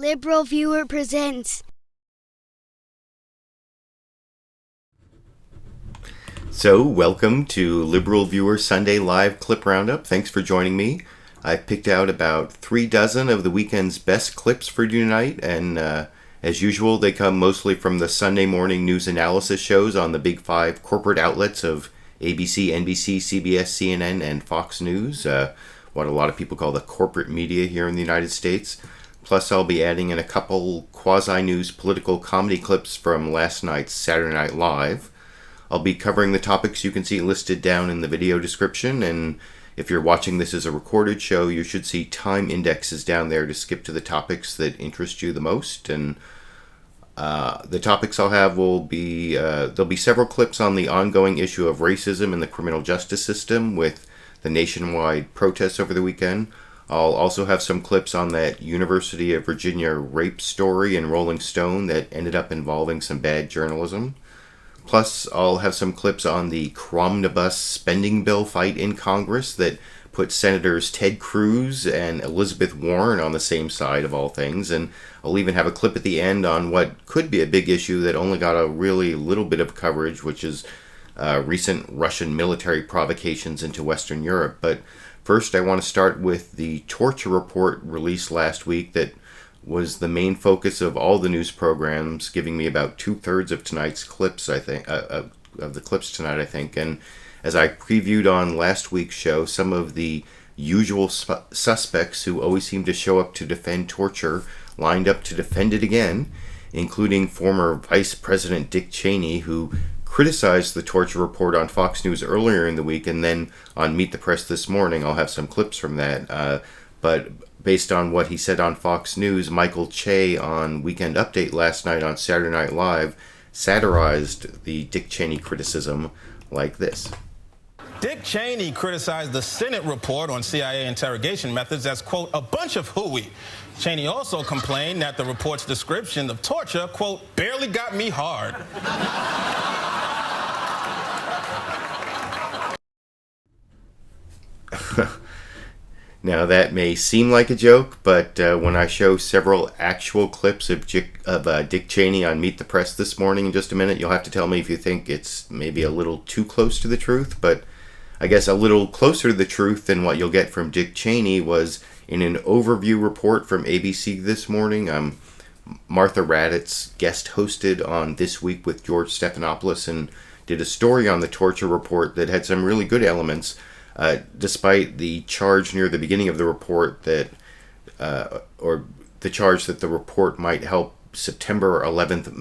LiberalViewer presents. So, welcome to LiberalViewer Sunday Live Clip Roundup. Thanks for joining me. I've picked out about 36 of the weekend's best clips for you tonight, and as usual, they come mostly from the Sunday morning news analysis shows on the big five corporate outlets of ABC, NBC, CBS, CNN, and Fox News, what a lot of people call the corporate media here in the United States. Plus, I'll be adding in a couple quasi-news political comedy clips from last night's Saturday Night Live. I'll be covering the topics you can see listed down in the video description, and if you're watching this as a recorded show, you should see time indexes down there to skip to the topics that interest you the most. And the topics I'll have will be, there'll be several clips on the ongoing issue of racism in the criminal justice system with the nationwide protests over the weekend. I'll also have some clips on that University of Virginia rape story in Rolling Stone that ended up involving some bad journalism. Plus, I'll have some clips on the CROMNIBUS spending bill fight in Congress that put Senators Ted Cruz and Elizabeth Warren on the same side of all things. And I'll even have a clip at the end on what could be a big issue that only got a really little bit of coverage, which is recent Russian military provocations into Western Europe. But first, I want to start with the torture report released last week that was the main focus of all the news programs, giving me about 2/3 of tonight's clips, I think, of the clips tonight, I think. And as I previewed on last week's show, some of the usual suspects who always seem to show up to defend torture lined up to defend it again, including former Vice President Dick Cheney, who criticized the torture report on Fox News earlier in the week, and then on Meet the Press this morning, I'll have some clips from that. But based on what he said on Fox News, Michael Che on Weekend Update last night on Saturday Night Live satirized the Dick Cheney criticism like this. Dick Cheney criticized the Senate report on CIA interrogation methods as, quote, a bunch of hooey. Cheney also complained that the report's description of torture, quote, barely got me hard. Now, that may seem like a joke, but when I show several actual clips of Dick Cheney on Meet the Press this morning in just a minute, you'll have to tell me if you think it's maybe a little too close to the truth. But I guess a little closer to the truth than what you'll get from Dick Cheney was in an overview report from ABC this morning. Martha Raddatz guest hosted on This Week with George Stephanopoulos and did a story on the torture report that had some really good elements. Despite the charge near the beginning of the report that, or the charge that the report might help September 11th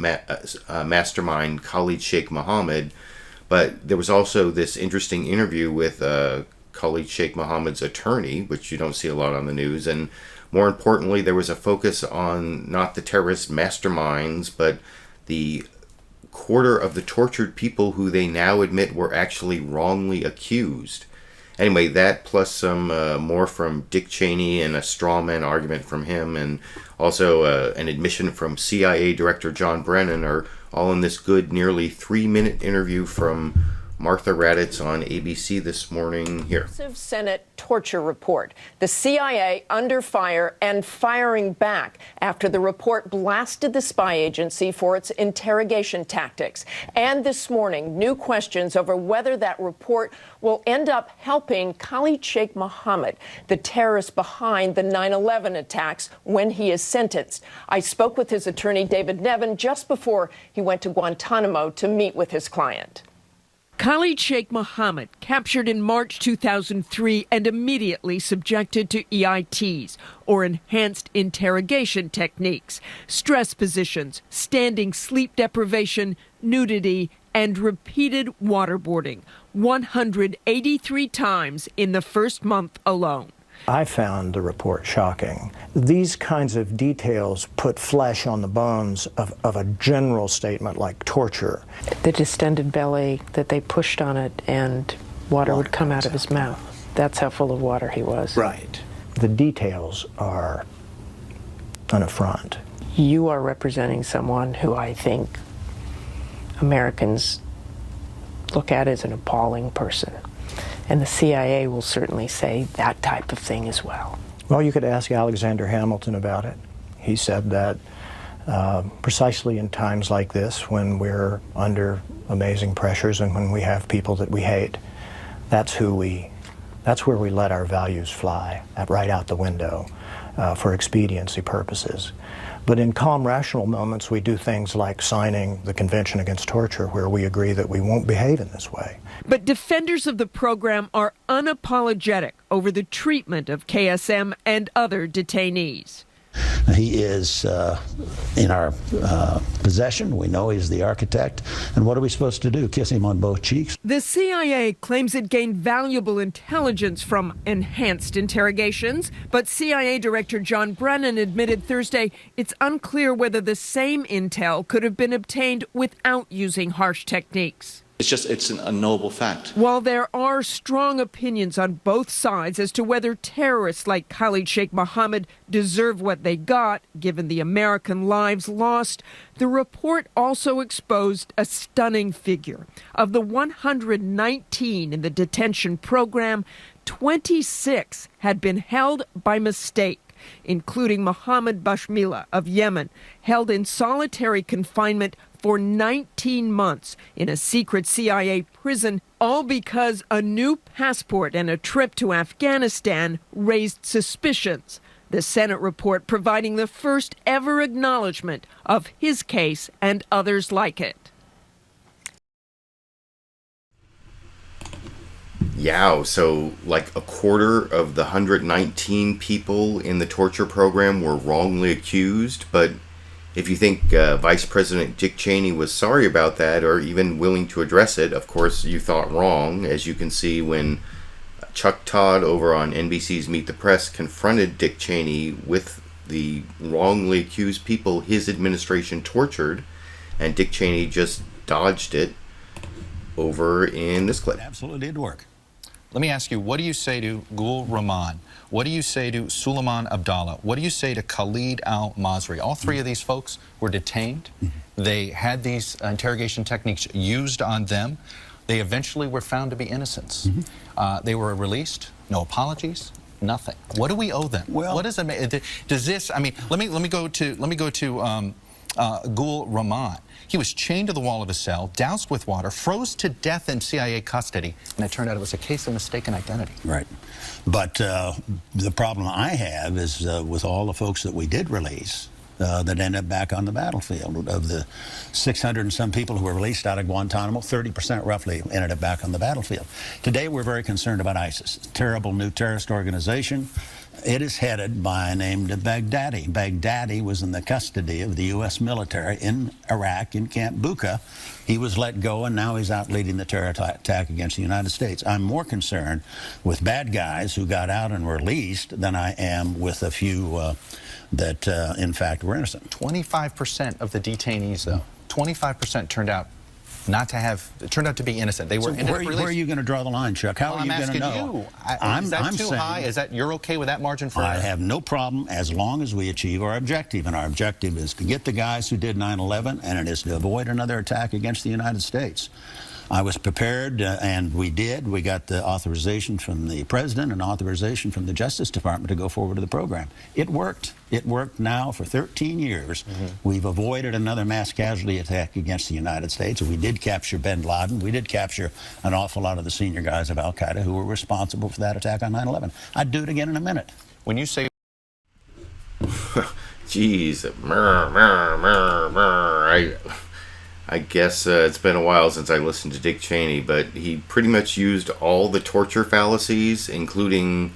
mastermind Khalid Sheikh Mohammed, but there was also this interesting interview with Khalid Sheikh Mohammed's attorney, which you don't see a lot on the news, and more importantly, there was a focus on not the terrorist masterminds, but the quarter of the tortured people who they now admit were actually wrongly accused. Anyway, that plus some more from Dick Cheney and a straw man argument from him, and also an admission from CIA Director John Brennan are all in this good nearly 3-minute interview from Martha Raddatz on ABC this morning. Here. Senate torture report. The CIA under fire and firing back after the report blasted the spy agency for its interrogation tactics. And this morning, new questions over whether that report will end up helping Khalid Sheikh Mohammed, the terrorist behind the 9/11 attacks, when he is sentenced. I spoke with his attorney, David Nevin, just before he went to Guantanamo to meet with his client. Khalid Sheikh Mohammed, captured in March 2003 and immediately subjected to EITs, or enhanced interrogation techniques, stress positions, standing sleep deprivation, nudity, and repeated waterboarding, 183 times in the first month alone. I found the report shocking. These kinds of details put flesh on the bones of a general statement like torture. The distended belly that they pushed on it and water would come out of his mouth. That's how full of water he was. Right. The details are an affront. You are representing someone who I think Americans look at as an appalling person. And the CIA will certainly say that type of thing as well. Well, you could ask Alexander Hamilton about it. He said that precisely in times like this, when we're under amazing pressures and when we have people that we hate, that's where we let our values fly, right out the window for expediency purposes. But in calm, rational moments, we do things like signing the Convention Against Torture, where we agree that we won't behave in this way. But defenders of the program are unapologetic over the treatment of KSM and other detainees. He is in our possession. We know he's the architect. And what are we supposed to do? Kiss him on both cheeks? The CIA claims it gained valuable intelligence from enhanced interrogations, but CIA Director John Brennan admitted Thursday it's unclear whether the same intel could have been obtained without using harsh techniques. It's an unknowable fact. While there are strong opinions on both sides as to whether terrorists like Khalid Sheikh Mohammed deserve what they got, given the American lives lost, the report also exposed a stunning figure. Of the 119 in the detention program, 26 had been held by mistake, including Mohammed Bashmila of Yemen, held in solitary confinement for 19 months in a secret CIA prison, all because a new passport and a trip to Afghanistan raised suspicions. The Senate report providing the first ever acknowledgement of his case and others like it. Yeah, so like a quarter of the 119 people in the torture program were wrongly accused, but if you think Vice President Dick Cheney was sorry about that or even willing to address it, of course you thought wrong, as you can see when Chuck Todd over on NBC's Meet the Press confronted Dick Cheney with the wrongly accused people his administration tortured, and Dick Cheney just dodged it over in this clip. It absolutely did work. Let me ask you, what do you say to Gul Rahman? What do you say to Suleiman Abdallah? What do you say to Khalid al-Masri? All three of these folks were detained. They had these interrogation techniques used on them. They eventually were found to be innocents. They were released, no apologies, nothing. What do we owe them? Well, what does it, does this? I mean, let me go to Gul Rahman. He was chained to the wall of his cell, doused with water, froze to death in CIA custody, and it turned out it was a case of mistaken identity. Right. But the problem I have is with all the folks that we did release that ended up back on the battlefield. Of the 600 and some people who were released out of Guantanamo, 30% roughly ended up back on the battlefield. Today we're very concerned about ISIS, a terrible new terrorist organization. It is headed by a named Baghdadi. Baghdadi was in the custody of the U.S. military in Iraq, in Camp Bucca. He was let go, and now he's out leading the terror attack against the United States. I'm more concerned with bad guys who got out and were released than I am with a few that, in fact, were innocent. 25% of the detainees, though, 25% turned out to be innocent. They were where are you going to draw the line, Chuck? How are you going to know? Is that too high? Is that you're okay with that margin for error? I have no problem as long as we achieve our objective, and our objective is to get the guys who did 9/11, and it is to avoid another attack against the United States. I was prepared, and we did. We got the authorization from the president and authorization from the Justice Department to go forward to the program. It worked. It worked now for 13 years. We've avoided another mass casualty attack against the United States. We did capture bin Laden. We did capture an awful lot of the senior guys of al-Qaeda who were responsible for that attack on 9/11. I'd do it again in a minute. When you say... Jeez, I guess it's been a while since I listened to Dick Cheney, but he pretty much used all the torture fallacies, including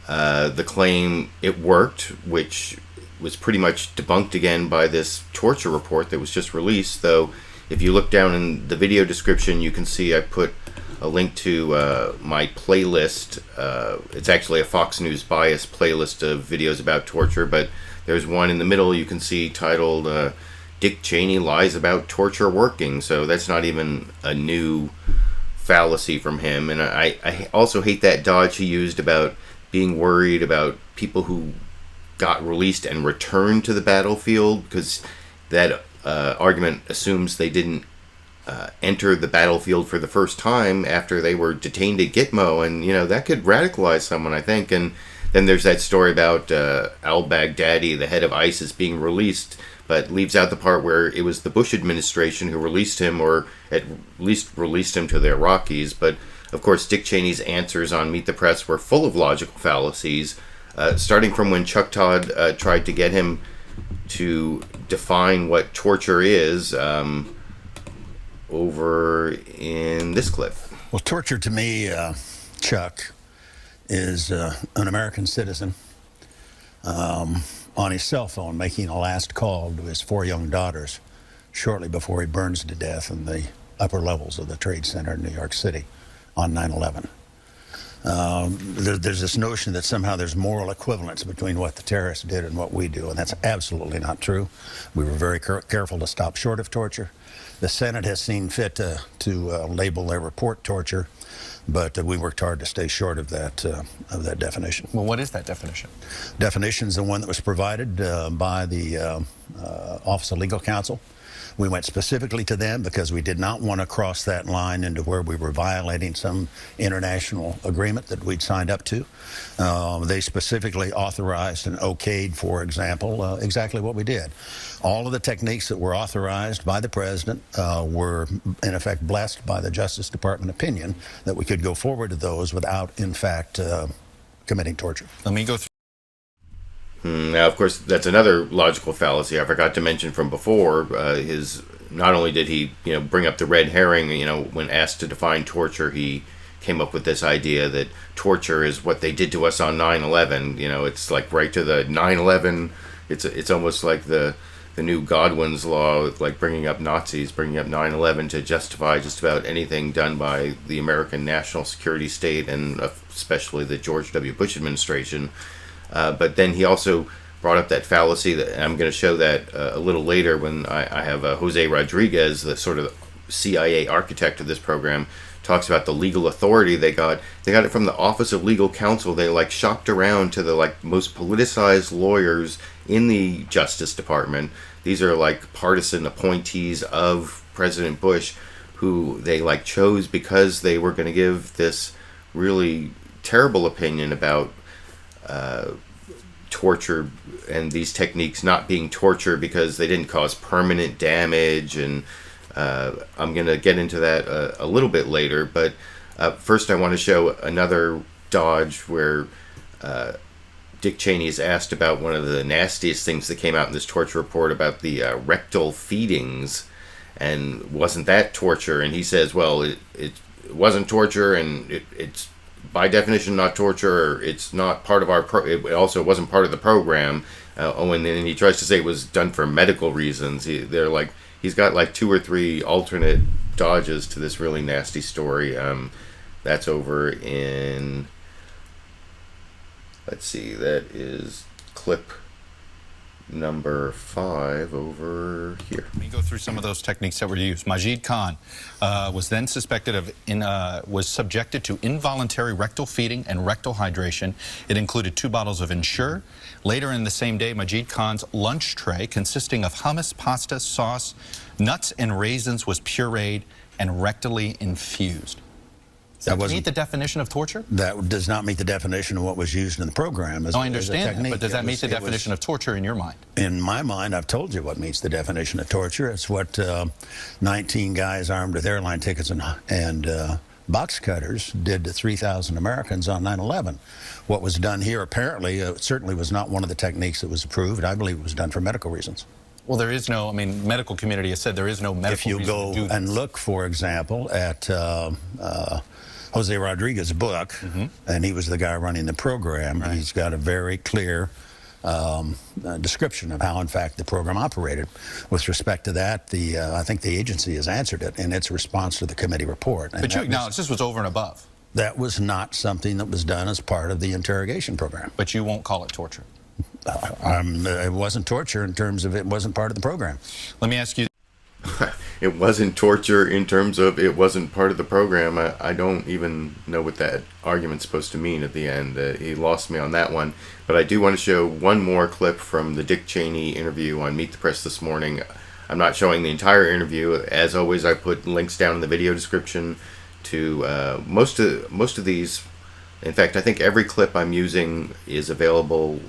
the claim it worked, which was pretty much debunked again by this torture report that was just released. Though, if you look down in the video description, you can see I put a link to my playlist. It's actually a Fox News bias playlist of videos about torture, but there's one in the middle you can see titled Dick Cheney Lies About Torture Working. So that's not even a new fallacy from him. And I also hate that dodge he used about being worried about people who got released and returned to the battlefield, because that argument assumes they didn't enter the battlefield for the first time after they were detained at Gitmo, and that could radicalize someone, I think. And then there's that story about al-Baghdadi, the head of ISIS, being released, but leaves out the part where it was the Bush administration who released him, or at least released him to the Iraqis. But, of course, Dick Cheney's answers on Meet the Press were full of logical fallacies, starting from when Chuck Todd tried to get him to define what torture is over in this clip. Well, torture to me, Chuck, is an American citizen on his cell phone making a last call to his 4 young daughters shortly before he burns to death in the upper levels of the Trade Center in New York City on 9/11. There's this notion that somehow there's moral equivalence between what the terrorists did and what we do, and that's absolutely not true. We were very careful to stop short of torture. The Senate has seen fit to label their report torture, but we worked hard to stay short of that definition. Well, what is that definition? Definition is the one that was provided by the Office of Legal Counsel. We went specifically to them because we did not want to cross that line into where we were violating some international agreement that we'd signed up to. They specifically authorized and okayed, for example, exactly what we did. All of the techniques that were authorized by the president were, in effect, blessed by the Justice Department opinion that we could go forward to those without, in fact, committing torture. Let me go through. Now, of course, that's another logical fallacy I forgot to mention from before. Not only did he, bring up the red herring, when asked to define torture, he came up with this idea that torture is what they did to us on 9/11. It's like right to the 9/11. It's almost like the new Godwin's law, like bringing up Nazis, bringing up 9/11 to justify just about anything done by the American national security state, and especially the George W. Bush administration. But then he also brought up that fallacy, that, and I'm going to show that a little later when I have Jose Rodriguez, the sort of CIA architect of this program, talks about the legal authority they got. They got it from the Office of Legal Counsel. They shopped around to the most politicized lawyers in the Justice Department. These are partisan appointees of President Bush, who they chose because they were going to give this really terrible opinion about torture and these techniques not being torture because they didn't cause permanent damage. And I'm going to get into that a little bit later. But first I want to show another dodge where Dick Cheney is asked about one of the nastiest things that came out in this torture report about the rectal feedings, and wasn't that torture? And he says, well, it wasn't torture, and it's by definition not torture, or it's not part of our it also wasn't part of the program. And then he tries to say it was done for medical reasons. He's got 2 or 3 alternate dodges to this really nasty story. That's over in, let's see, that is clip number 5 over here. Let me go through some of those techniques that were used. Majid Khan was then suspected of was subjected to involuntary rectal feeding and rectal hydration. It included 2 bottles of Ensure. Later in the same day, Majid Khan's lunch tray consisting of hummus, pasta, sauce, nuts, and raisins was pureed and rectally infused. Does that meet the definition of torture? That does not meet the definition of what was used in the program. I understand that, but does that meet the definition of torture in your mind? In my mind, I've told you what meets the definition of torture. It's what 19 guys armed with airline tickets and box cutters did to 3,000 Americans on 9/11. What was done here apparently certainly was not one of the techniques that was approved. I believe it was done for medical reasons. Well, there is no, medical community has said there is no medical reason to do this. If you go and look, for example, at Jose Rodriguez's book, and he was the guy running the program, right. He's got a very clear description of how, in fact, the program operated. With respect to that, I think the agency has answered it in its response to the committee report. But you acknowledge this was over and above. That was not something that was done as part of the interrogation program. But you won't call it torture? It wasn't torture in terms of it wasn't part of the program. Let me ask you. It wasn't torture in terms of it wasn't part of the program. I don't even know what that argument's supposed to mean at the end. He lost me on that one. But I do want to show one more clip from the Dick Cheney interview on Meet the Press this morning. I'm not showing the entire interview. As always, I put links down in the video description to most of these In fact, I think every clip I'm using is available.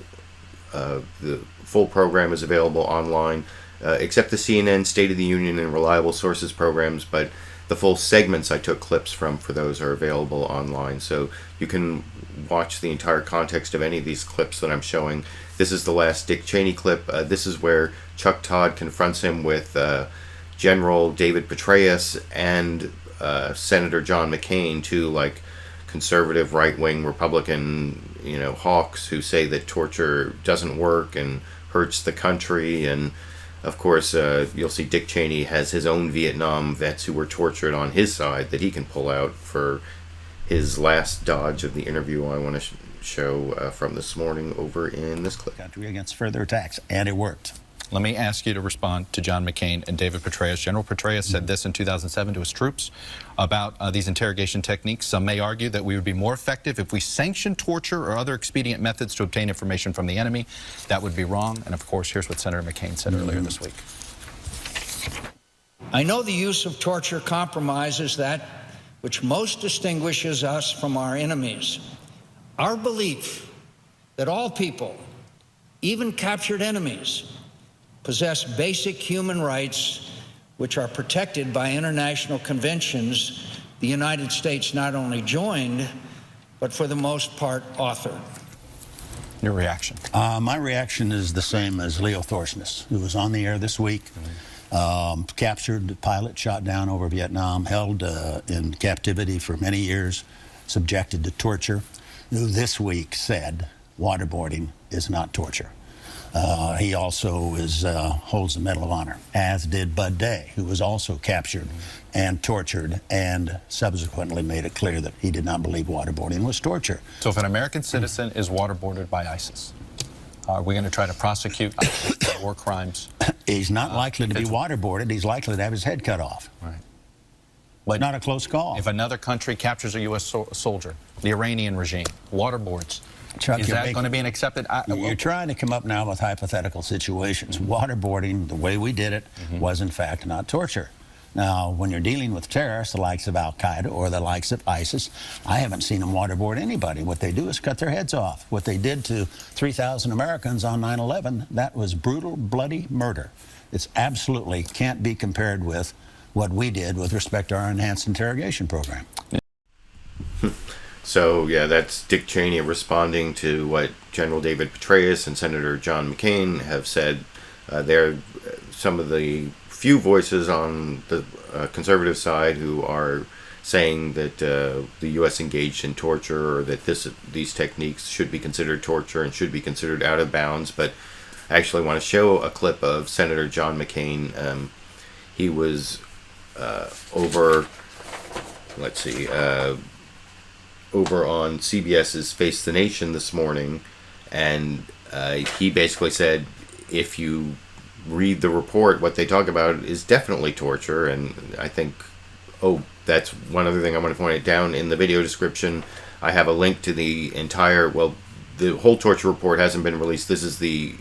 The full program is available online, except the CNN State of the Union and Reliable Sources programs, but the full segments I took clips from for those are available online. So you can watch the entire context of any of these clips that I'm showing. This is the last Dick Cheney clip. This is where Chuck Todd confronts him with General David Petraeus and Senator John McCain, two like conservative right-wing Republican, hawks who say that torture doesn't work and hurts the country. And of course, you'll see Dick Cheney has his own Vietnam vets who were tortured on his side that he can pull out for his last dodge of the interview I want to show from this morning over in this clip. Country against further attacks, and it worked. Let me ask you to respond to John McCain and David Petraeus. General Petraeus said this in 2007 to his troops about these interrogation techniques. Some may argue that we would be more effective if we sanctioned torture or other expedient methods to obtain information from the enemy. That would be wrong. And of course, here's what Senator McCain said earlier this week. I know the use of torture compromises that which most distinguishes us from our enemies. Our belief that all people, even captured enemies, possess basic human rights which are protected by international conventions the United States not only joined, but for the most part authored. Your reaction? My reaction is the same as Leo Thorsness, who was on the air this week, captured, pilot shot down over Vietnam, held in captivity for many years, subjected to torture, who this week said waterboarding is not torture. He also holds the Medal of Honor, as did Bud Day, who was also captured and tortured and subsequently made it clear that he did not believe waterboarding was torture. So if an American citizen is waterboarded by ISIS, are we going to try to prosecute ISIS for war crimes? He's not likely to be waterboarded. He's likely to have his head cut off. Right. But not a close call. If another country captures a U.S. soldier, the Iranian regime, waterboards, Chuck, is that going to be an accepted... You're trying to come up now with hypothetical situations. Waterboarding, the way we did it, was in fact not torture. Now, when you're dealing with terrorists, the likes of Al-Qaeda or the likes of ISIS, I haven't seen them waterboard anybody. What they do is cut their heads off. What they did to 3,000 Americans on 9/11, that was brutal, bloody murder. It's absolutely can't be compared with what we did with respect to our enhanced interrogation program. So, yeah, that's Dick Cheney responding to what General David Petraeus and Senator John McCain have said. They're some of the few voices on the conservative side who are saying that the U.S. engaged in torture, or that these techniques should be considered torture and should be considered out of bounds. But I actually want to show a clip of Senator John McCain. He was over on CBS's Face the Nation this morning, and he basically said, if you read the report, what they talk about is definitely torture. And I think, that's one other thing I want to point out. Down in the video description, I have a link to the entire, the whole torture report hasn't been released. This is the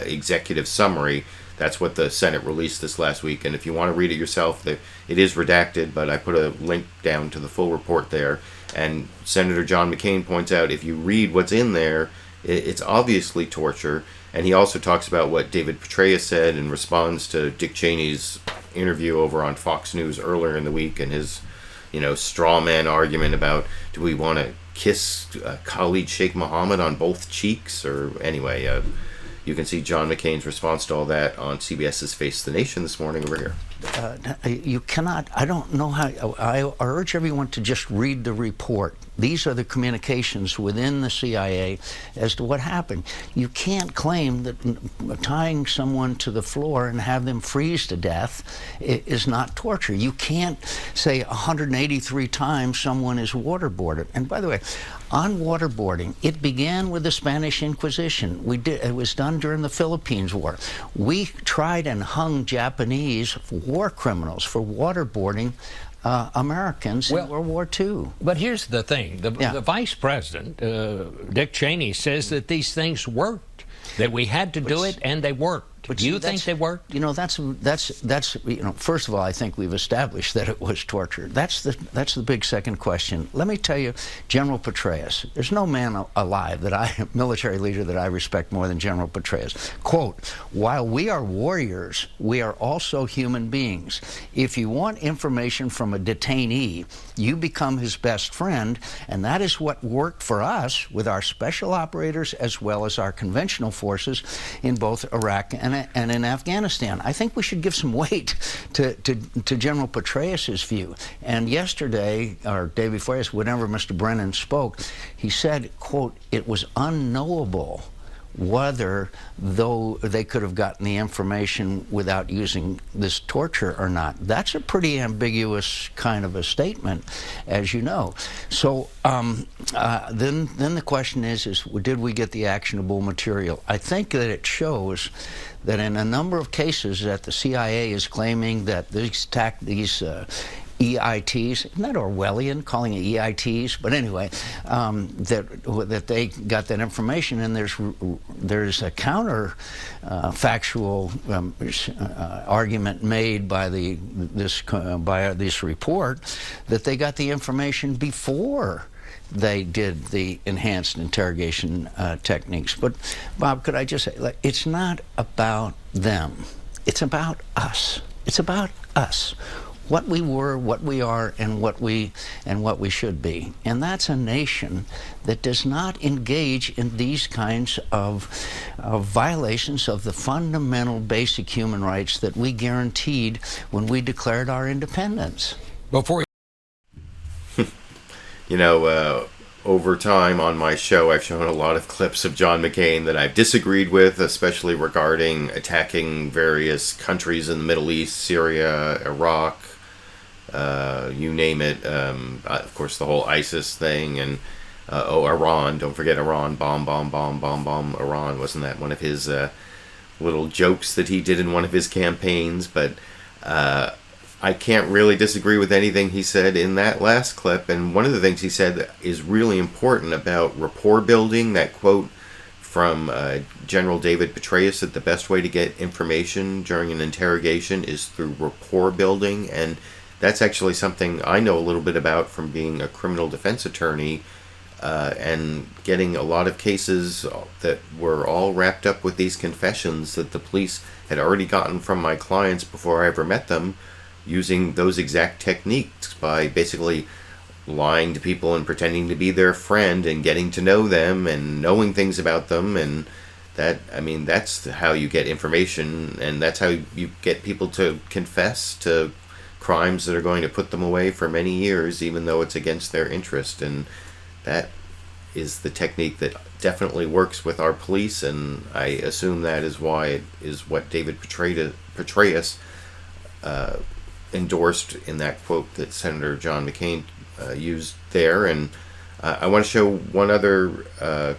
executive summary. That's what the Senate released this last week. And if you want to read it yourself, it is redacted, but I put a link down to the full report there. And Senator John McCain points out, if you read what's in there, it's obviously torture. And he also talks about what David Petraeus said in response to Dick Cheney's interview over on Fox News earlier in the week, and his, straw man argument about, do we want to kiss Khalid Sheikh Mohammed on both cheeks? Or anyway, you can see John McCain's response to all that on CBS's Face the Nation this morning over here. You cannot, I don't know how, I urge everyone to just read the report. These are the communications within the CIA as to what happened. You can't claim that tying someone to the floor and have them freeze to death is not torture. You can't say 183 times someone is waterboarded. And by the way, on waterboarding, it began with the Spanish Inquisition. It was done during the Philippines War. We tried and hung Japanese war criminals for waterboarding Americans in World War II. But here's the thing. The vice president, Dick Cheney, says that these things worked, that we had to do it, and they worked. But Do you think they were? You know, that's you know, first of all, I think we've established that it was torture. That's the big second question. Let me tell you, General Petraeus, there's no man alive military leader that I respect more than General Petraeus. Quote, "While we are warriors, we are also human beings. If you want information from a detainee, you become his best friend, and that is what worked for us with our special operators as well as our conventional forces in both Iraq and in Afghanistan." I think we should give some weight to General Petraeus's view. And yesterday, or day before yesterday, whenever Mr. Brennan spoke, he said, quote, "It was unknowable whether though they could have gotten the information without using this torture or not." That's a pretty ambiguous kind of a statement, as you know. So then the question is did we get the actionable material? I think that it shows that in a number of cases that the CIA is claiming that these EITs, isn't that Orwellian, calling it EITs? But anyway, that they got that information, and there's a counter factual argument made by this report that they got the information before they did the enhanced interrogation techniques. But Bob, could I just say, like, it's not about them. It's about us. It's about us. What we were, what we are, and what we should be. And that's a nation that does not engage in these kinds of violations of the fundamental basic human rights that we guaranteed when we declared our independence. Before You know, over time on my show, I've shown a lot of clips of John McCain that I've disagreed with, especially regarding attacking various countries in the Middle East, Syria, Iraq, you name it. Of course, the whole ISIS thing, and Iran. Don't forget Iran. Bomb, Iran. Wasn't that one of his little jokes that he did in one of his campaigns? But I can't really disagree with anything he said in that last clip. And one of the things he said that is really important about rapport building, that quote from General David Petraeus, that the best way to get information during an interrogation is through rapport building. And that's actually something I know a little bit about from being a criminal defense attorney and getting a lot of cases that were all wrapped up with these confessions that the police had already gotten from my clients before I ever met them, using those exact techniques by basically lying to people and pretending to be their friend and getting to know them and knowing things about them. And that, I mean, that's how you get information, and that's how you get people to confess to crimes that are going to put them away for many years, even though it's against their interest. And that is the technique that definitely works with our police, and I assume that is why it is what David Petraeus endorsed in that quote that Senator John McCain used there. And I want to show one other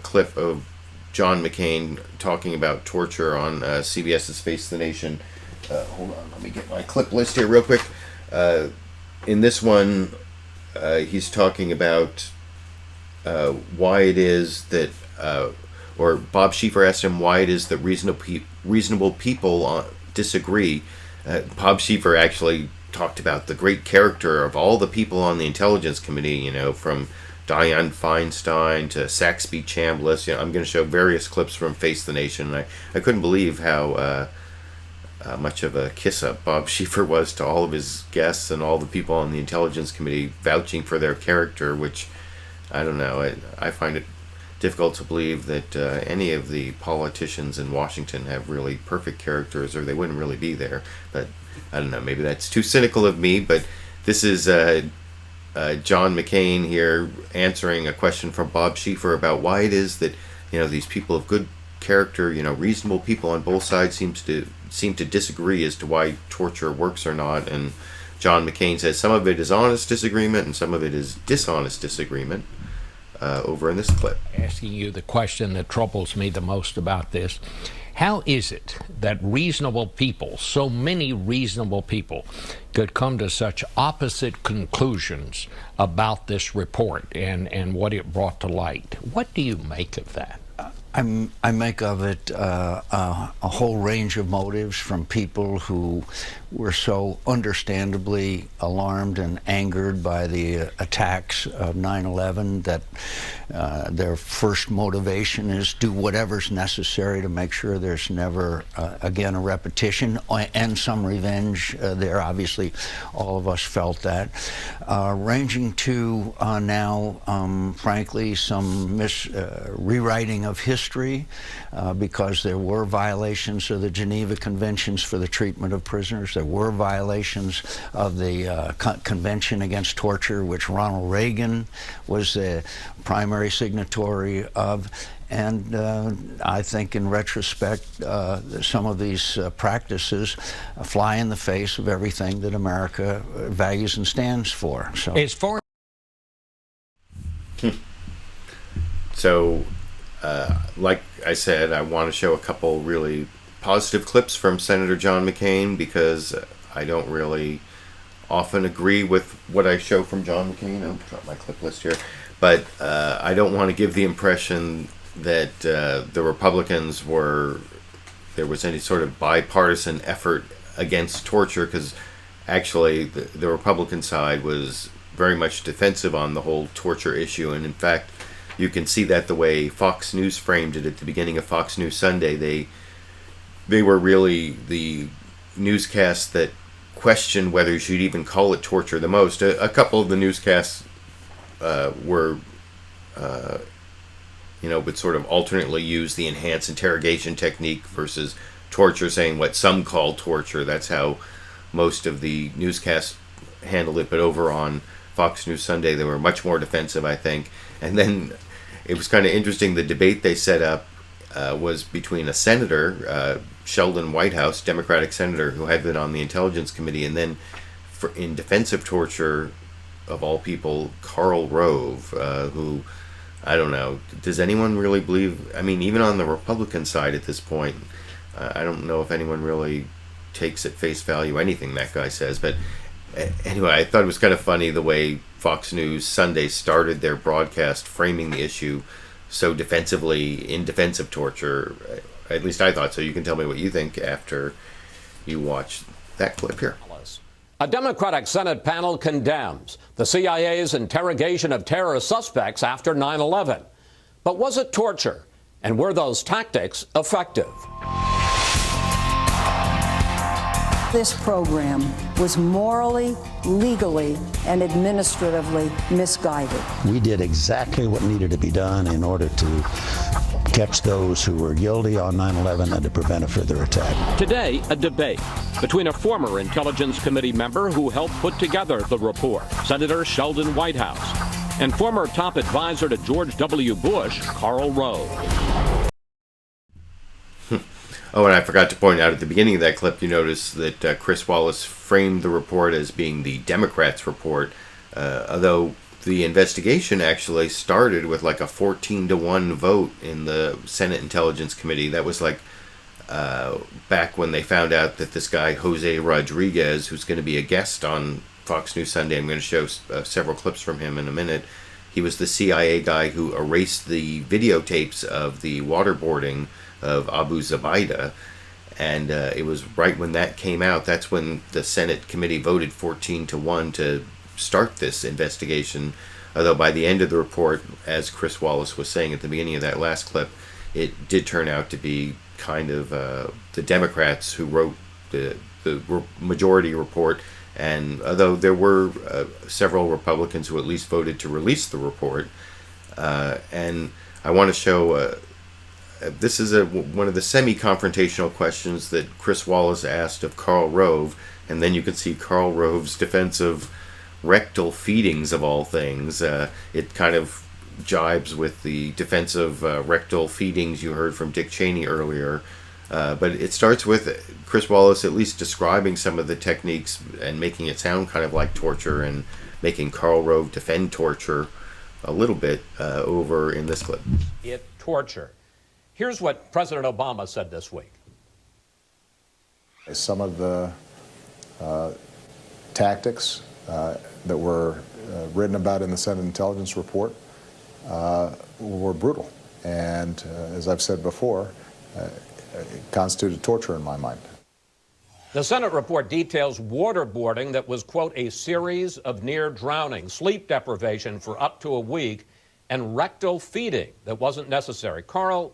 clip of John McCain talking about torture on CBS's Face the Nation. Hold on, let me get my clip list here real quick. In this one, he's talking about why it is that, or Bob Schieffer asked him why it is that reasonable people disagree. Bob Schieffer actually talked about the great character of all the people on the Intelligence Committee, you know, from Dianne Feinstein to Saxby Chambliss. You know, I'm going to show various clips from Face the Nation. And I couldn't believe how much of a kiss-up Bob Schieffer was to all of his guests and all the people on the Intelligence Committee vouching for their character, which, I don't know, I find it difficult to believe that any of the politicians in Washington have really perfect characters, or they wouldn't really be there. But I don't know, maybe that's too cynical of me. But this is John McCain here answering a question from Bob Schieffer about why it is that, you know, these people of good character, you know, reasonable people on both sides seem to disagree as to why torture works or not. And John McCain says some of it is honest disagreement and some of it is dishonest disagreement. Over in this clip. Asking you the question that troubles me the most about this. How is it that reasonable people, so many reasonable people, could come to such opposite conclusions about this report and what it brought to light? What do you make of that? I make of it a whole range of motives, from people who were so understandably alarmed and angered by the attacks of 9/11 that their first motivation is do whatever's necessary to make sure there's never again a repetition and some revenge there. Obviously, all of us felt that. Ranging to now, frankly, some rewriting of history because there were violations of the Geneva Conventions for the treatment of prisoners. There were violations of the Convention Against Torture, which Ronald Reagan was the primary signatory of. And I think in retrospect, some of these practices fly in the face of everything that America values and stands for. So, as far So, like I said, I want to show a couple really positive clips from Senator John McCain, because I don't really often agree with what I show from John McCain. I'll drop my clip list here. But I don't want to give the impression that the Republicans there was any sort of bipartisan effort against torture, because actually the Republican side was very much defensive on the whole torture issue. And in fact, you can see that the way Fox News framed it at the beginning of Fox News Sunday. They were really the newscast that questioned whether you should even call it torture the most. A couple of the newscasts would sort of alternately use the enhanced interrogation technique versus torture, saying what some call torture. That's how most of the newscasts handled it. But over on Fox News Sunday, they were much more defensive, I think. And then it was kind of interesting. The debate they set up was between a senator, Sheldon, Whitehouse, Democratic senator, who had been on the Intelligence Committee, and then in defense of torture, of all people, Karl Rove, who, I don't know, does anyone really believe, I mean, even on the Republican side at this point, I don't know if anyone really takes at face value anything that guy says. But anyway, I thought it was kind of funny the way Fox News Sunday started their broadcast framing the issue so defensively, in defense of torture. At least I thought so. You can tell me what you think after you watch that clip here. A Democratic Senate panel condemns the CIA's interrogation of terrorist suspects after 9/11. But was it torture? And were those tactics effective? This program was morally, legally, and administratively misguided. We did exactly what needed to be done in order to catch those who were guilty on 9/11 and to prevent a further attack. Today, a debate between a former Intelligence Committee member who helped put together the report, Senator Sheldon Whitehouse, and former top advisor to George W. Bush, Karl Rove. Oh, and I forgot to point out at the beginning of that clip, you notice that Chris Wallace framed the report as being the Democrats' report, although the investigation actually started with like a 14-1 vote in the Senate Intelligence Committee. That was like back when they found out that this guy, Jose Rodriguez, who's going to be a guest on Fox News Sunday, I'm going to show several clips from him in a minute. He was the CIA guy who erased the videotapes of the waterboarding of Abu Zubaydah, and it was right when that came out, that's when the Senate committee voted 14-1 to start this investigation. Although by the end of the report, as Chris Wallace was saying at the beginning of that last clip, it did turn out to be kind of the Democrats who wrote the majority report. And although there were several Republicans who at least voted to release the report, and I want to show this is one of the semi-confrontational questions that Chris Wallace asked of Karl Rove, and then you can see Karl Rove's defense of rectal feedings of all things. It kind of jibes with the defense of rectal feedings you heard from Dick Cheney earlier. But it starts with Chris Wallace at least describing some of the techniques and making it sound kind of like torture, and making Karl Rove defend torture a little bit over in this clip. Torture. Here's what President Obama said this week. Some of the tactics that were written about in the Senate Intelligence Report were brutal. and as I've said before, it constituted torture in my mind. The Senate report details waterboarding that was, quote, a series of near drowning, sleep deprivation for up to a week, and rectal feeding that wasn't necessary. Karl,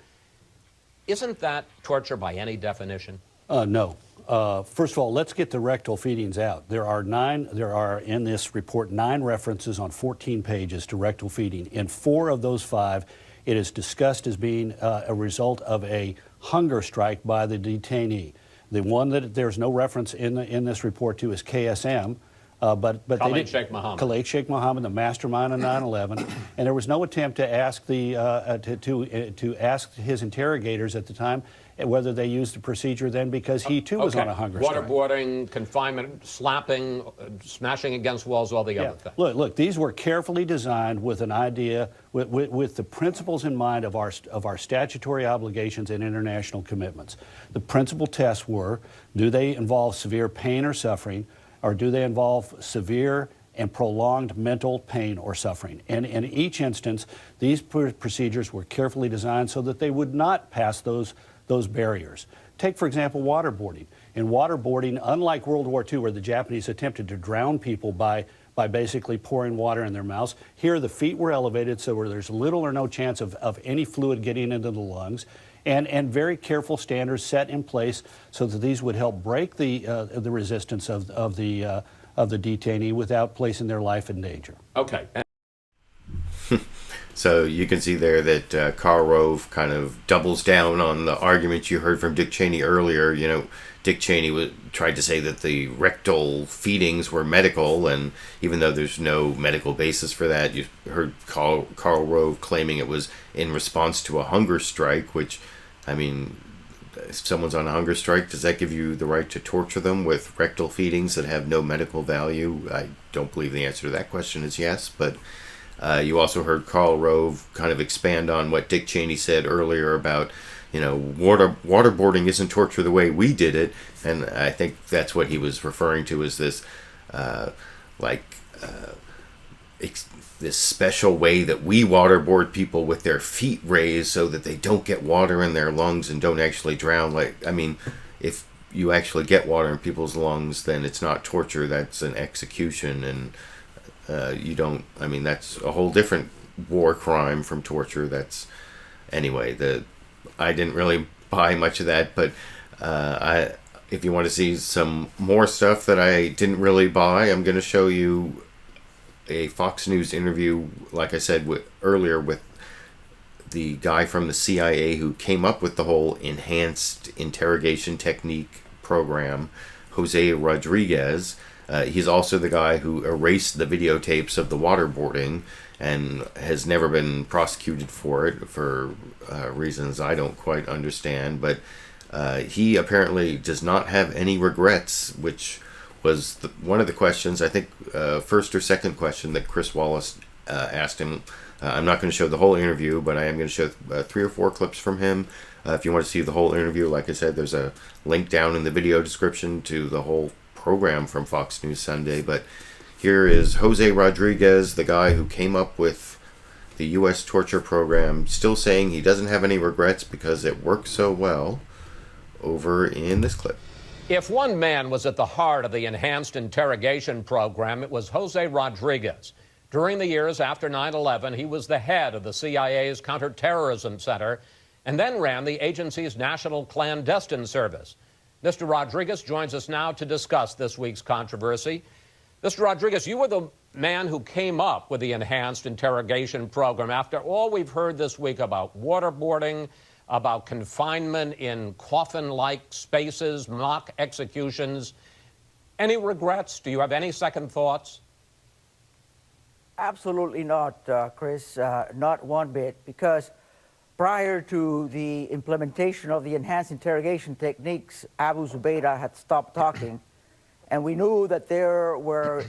isn't that torture by any definition? No. First of all, let's get the rectal feedings out. There are in this report 9 references on 14 pages to rectal feeding. In 4 of those 5, it is discussed as being a result of a hunger strike by the detainee. The one that there's no reference in this report to is KSM, but they did Sheikh Mohammed. Khalid Sheikh Mohammed, the mastermind of 9/11, and there was no attempt to ask to ask his interrogators at the time whether they used the procedure then, because he too was on a hunger strike. Waterboarding, confinement, slapping, smashing against walls, all the other things. Look, these were carefully designed with an idea, with the principles in mind of our statutory obligations and international commitments. The principal tests were, do they involve severe pain or suffering, or do they involve severe and prolonged mental pain or suffering? And in each instance, these procedures were carefully designed so that they would not pass those barriers. Take, for example, waterboarding. In waterboarding, unlike World War II, where the Japanese attempted to drown people by basically pouring water in their mouths, here the feet were elevated so where there's little or no chance of any fluid getting into the lungs, and very careful standards set in place so that these would help break the resistance of the detainee without placing their life in danger. Okay. So you can see there that Karl Rove kind of doubles down on the argument you heard from Dick Cheney earlier. You know, Dick Cheney tried to say that the rectal feedings were medical, and even though there's no medical basis for that, you heard Karl Rove claiming it was in response to a hunger strike, which, I mean, if someone's on a hunger strike, does that give you the right to torture them with rectal feedings that have no medical value? I don't believe the answer to that question is yes, but you also heard Karl Rove kind of expand on what Dick Cheney said earlier about, you know, waterboarding isn't torture the way we did it, and I think that's what he was referring to as this, this special way that we waterboard people with their feet raised so that they don't get water in their lungs and don't actually drown. Like, I mean, if you actually get water in people's lungs, then it's not torture, that's an execution, and you don't, I mean, that's a whole different war crime from torture. That's, anyway, I didn't really buy much of that, but if you want to see some more stuff that I didn't really buy, I'm going to show you a Fox News interview, like I said earlier, with the guy from the CIA who came up with the whole enhanced interrogation technique program, Jose Rodriguez. He's also the guy who erased the videotapes of the waterboarding and has never been prosecuted for it for reasons I don't quite understand. But he apparently does not have any regrets, which was one of the questions, I think, first or second question that Chris Wallace asked him. I'm not going to show the whole interview, but I am going to show 3 or 4 clips from him. If you want to see the whole interview, like I said, there's a link down in the video description to the whole program from Fox News Sunday. But here is Jose Rodriguez, the guy who came up with the U.S. torture program, still saying he doesn't have any regrets because it worked so well, over in this clip. If one man was at the heart of the enhanced interrogation program, it was Jose Rodriguez. During the years after 9/11, he was the head of the CIA's Counterterrorism Center and then ran the agency's National Clandestine Service. Mr. Rodriguez joins us now to discuss this week's controversy. Mr. Rodriguez, you were the man who came up with the enhanced interrogation program. After all we've heard this week about waterboarding, about confinement in coffin-like spaces, mock executions, any regrets? Do you have any second thoughts? Absolutely not, Chris, not one bit, because prior to the implementation of the enhanced interrogation techniques, Abu Zubaydah had stopped talking, and we knew that there were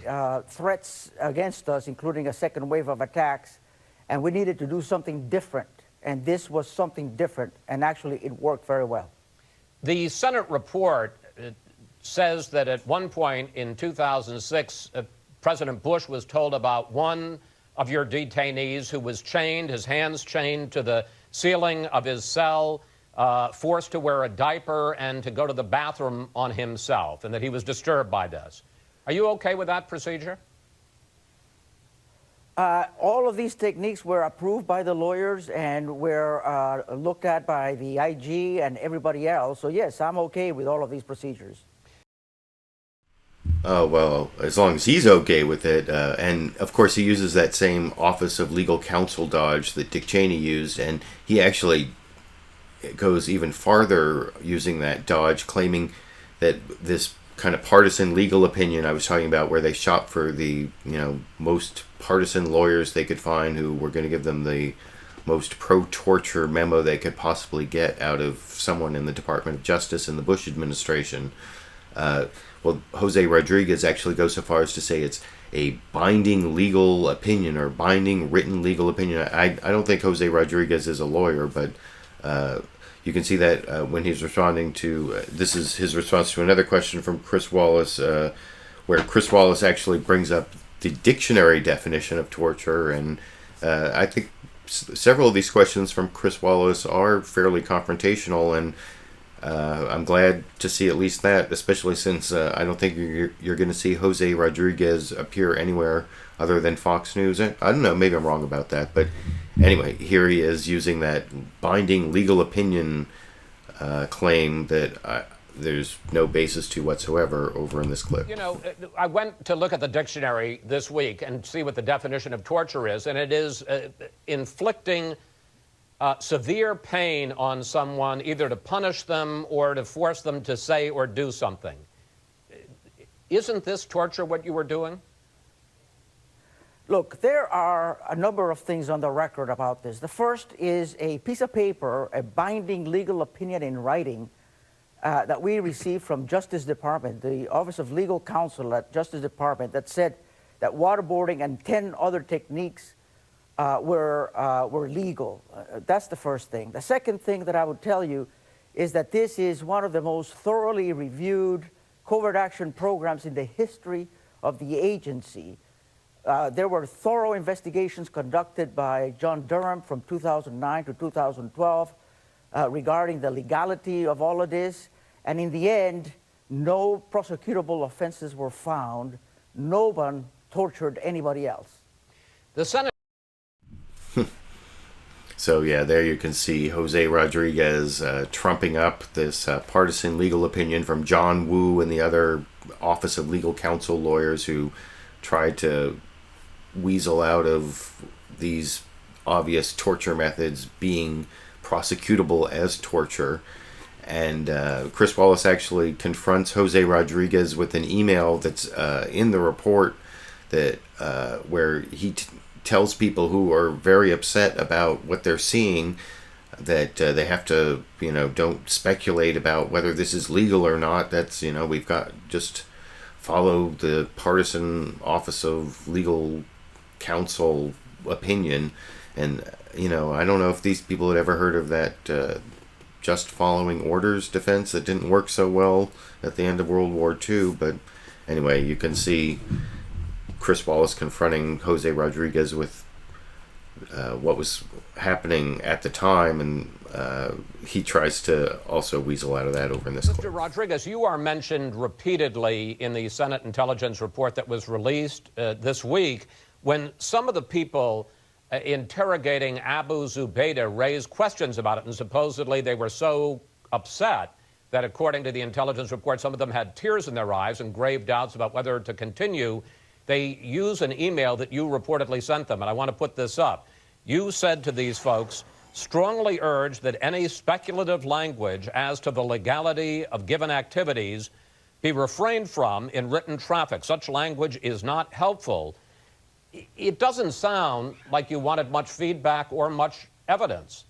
threats against us, including a second wave of attacks, and we needed to do something different, and this was something different, and actually it worked very well. The Senate report says that at one point in 2006, President Bush was told about one of your detainees who was chained, his hands chained to the ceiling of his cell, forced to wear a diaper and to go to the bathroom on himself, and that he was disturbed by this. Are you okay with that procedure? All of these techniques were approved by the lawyers and were looked at by the IG and everybody else. So yes, I'm okay with all of these procedures. Well, as long as he's okay with it. And of course he uses that same Office of Legal Counsel dodge that Dick Cheney used, and he actually goes even farther using that dodge, claiming that this kind of partisan legal opinion I was talking about, where they shop for the most partisan lawyers they could find who were going to give them the most pro-torture memo they could possibly get out of someone in the Department of Justice in the Bush administration. Well, Jose Rodriguez actually goes so far as to say it's a binding legal opinion or binding written legal opinion. I don't think Jose Rodriguez is a lawyer, but you can see that when he's responding to, this is his response to another question from Chris Wallace, where Chris Wallace actually brings up the dictionary definition of torture. And I think several of these questions from Chris Wallace are fairly confrontational, and I'm glad to see at least that, especially since I don't think you're going to see Jose Rodriguez appear anywhere other than Fox News. I don't know, maybe I'm wrong about that, but anyway, here he is using that binding legal opinion claim that there's no basis to whatsoever over in this clip. I went to look at the dictionary this week and see what the definition of torture is, and it is inflicting severe pain on someone, either to punish them or to force them to say or do something. Isn't this torture what you were doing? Look, there are a number of things on the record about this. The first is a piece of paper, a binding legal opinion in writing that we received from Justice Department, the Office of Legal Counsel at Justice Department, that said that waterboarding and 10 other techniques were legal. That's the first thing. The second thing that I would tell you is that this is one of the most thoroughly reviewed covert action programs in the history of the agency. There were thorough investigations conducted by John Durham from 2009 to 2012 regarding the legality of all of this. And in the end, no prosecutable offenses were found. No one tortured anybody else. The Senate. So yeah, there you can see Jose Rodriguez trumping up this partisan legal opinion from John Woo and the other Office of Legal Counsel lawyers who tried to weasel out of these obvious torture methods being prosecutable as torture. And Chris Wallace actually confronts Jose Rodriguez with an email that's in the report that where he tells people who are very upset about what they're seeing that they have to, don't speculate about whether this is legal or not. That's, we've got just follow the partisan Office of Legal Counsel opinion. And, I don't know if these people had ever heard of that just following orders defense that didn't work so well at the end of World War II. But anyway, you can see Chris Wallace confronting Jose Rodriguez with what was happening at the time, and he tries to also weasel out of that over in this clip. Mr. Rodriguez, you are mentioned repeatedly in the Senate intelligence report that was released this week when some of the people interrogating Abu Zubaydah raised questions about it, and supposedly they were so upset that, according to the intelligence report, some of them had tears in their eyes and grave doubts about whether to continue. They use an email that you reportedly sent them, and I want to put this up. You said to these folks, strongly urge that any speculative language as to the legality of given activities be refrained from in written traffic. Such language is not helpful. It doesn't sound like you wanted much feedback or much evidence.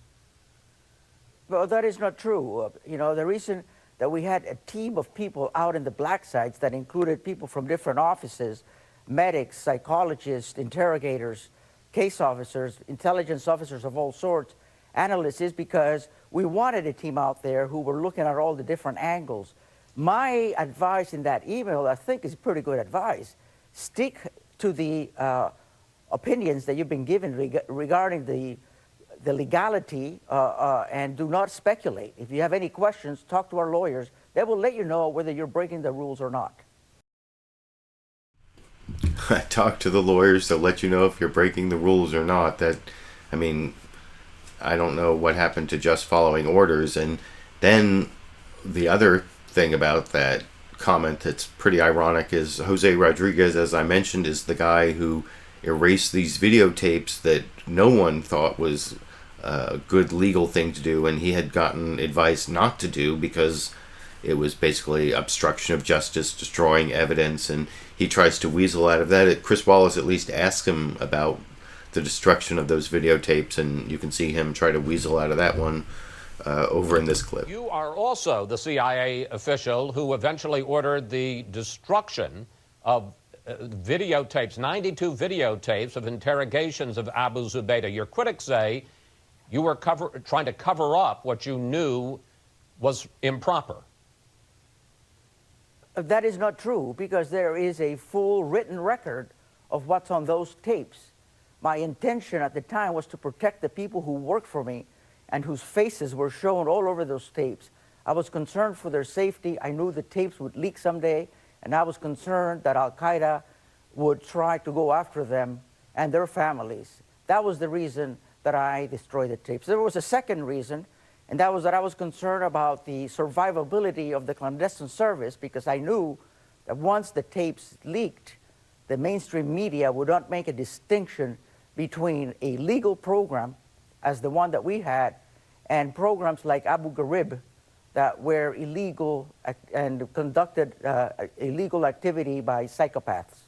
Well, that is not true. The reason that we had a team of people out in the black sites that included people from different offices, medics, psychologists, interrogators, case officers, intelligence officers of all sorts, analysts, is because we wanted a team out there who were looking at all the different angles. My advice in that email, I think, is pretty good advice. Stick to the opinions that you've been given regarding the the legality and do not speculate. If you have any questions, talk to our lawyers. They will let you know whether you're breaking the rules or not. Talk to the lawyers. They'll let you know if you're breaking the rules or not. I mean, I don't know what happened to just following orders. And then the other thing about that comment that's pretty ironic is Jose Rodriguez, as I mentioned, is the guy who erased these videotapes that no one thought was a good legal thing to do, and he had gotten advice not to do because it was basically obstruction of justice, destroying evidence, and he tries to weasel out of that. Chris Wallace at least asks him about the destruction of those videotapes, and you can see him try to weasel out of that one over in this clip. You are also the CIA official who eventually ordered the destruction of videotapes, 92 videotapes of interrogations of Abu Zubaydah. Your critics say you were trying to cover up what you knew was improper. That is not true, because there is a full written record of what's on those tapes. My intention at the time was to protect the people who worked for me and whose faces were shown all over those tapes. I was concerned for their safety. I knew the tapes would leak someday, and I was concerned that Al-Qaeda would try to go after them and their families. That was the reason that I destroyed the tapes. There was a second reason, and that was that I was concerned about the survivability of the clandestine service, because I knew that once the tapes leaked, the mainstream media would not make a distinction between a legal program, as the one that we had, and programs like Abu Ghraib that were illegal and conducted illegal activity by psychopaths.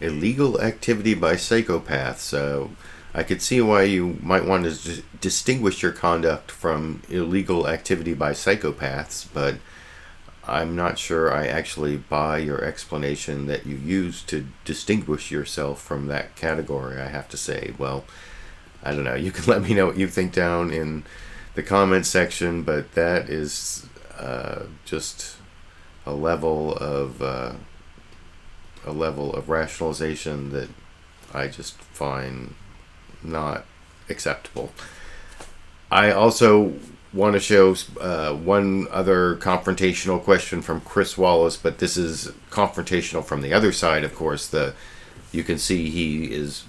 Illegal activity by psychopaths. I could see why you might want to distinguish your conduct from illegal activity by psychopaths, but I'm not sure I actually buy your explanation that you use to distinguish yourself from that category, I have to say. Well, I don't know. You can let me know what you think down in the comments section, but that is just a level of rationalization that I just find not acceptable. I also want to show one other confrontational question from Chris Wallace, but this is confrontational from the other side, of course. You can see he is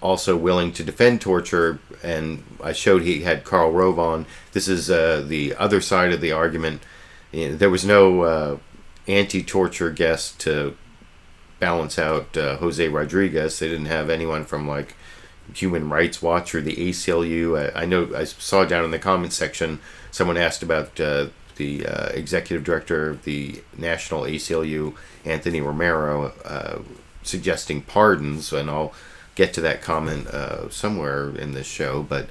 also willing to defend torture, and I showed he had Karl Rove on. This is the other side of the argument. There was no anti-torture guest to balance out Jose Rodriguez. They didn't have anyone from like Human Rights Watch or the ACLU. I know I saw down in the comments section someone asked about the executive director of the National ACLU, Anthony Romero, suggesting pardons, and I'll get to that comment somewhere in this show. But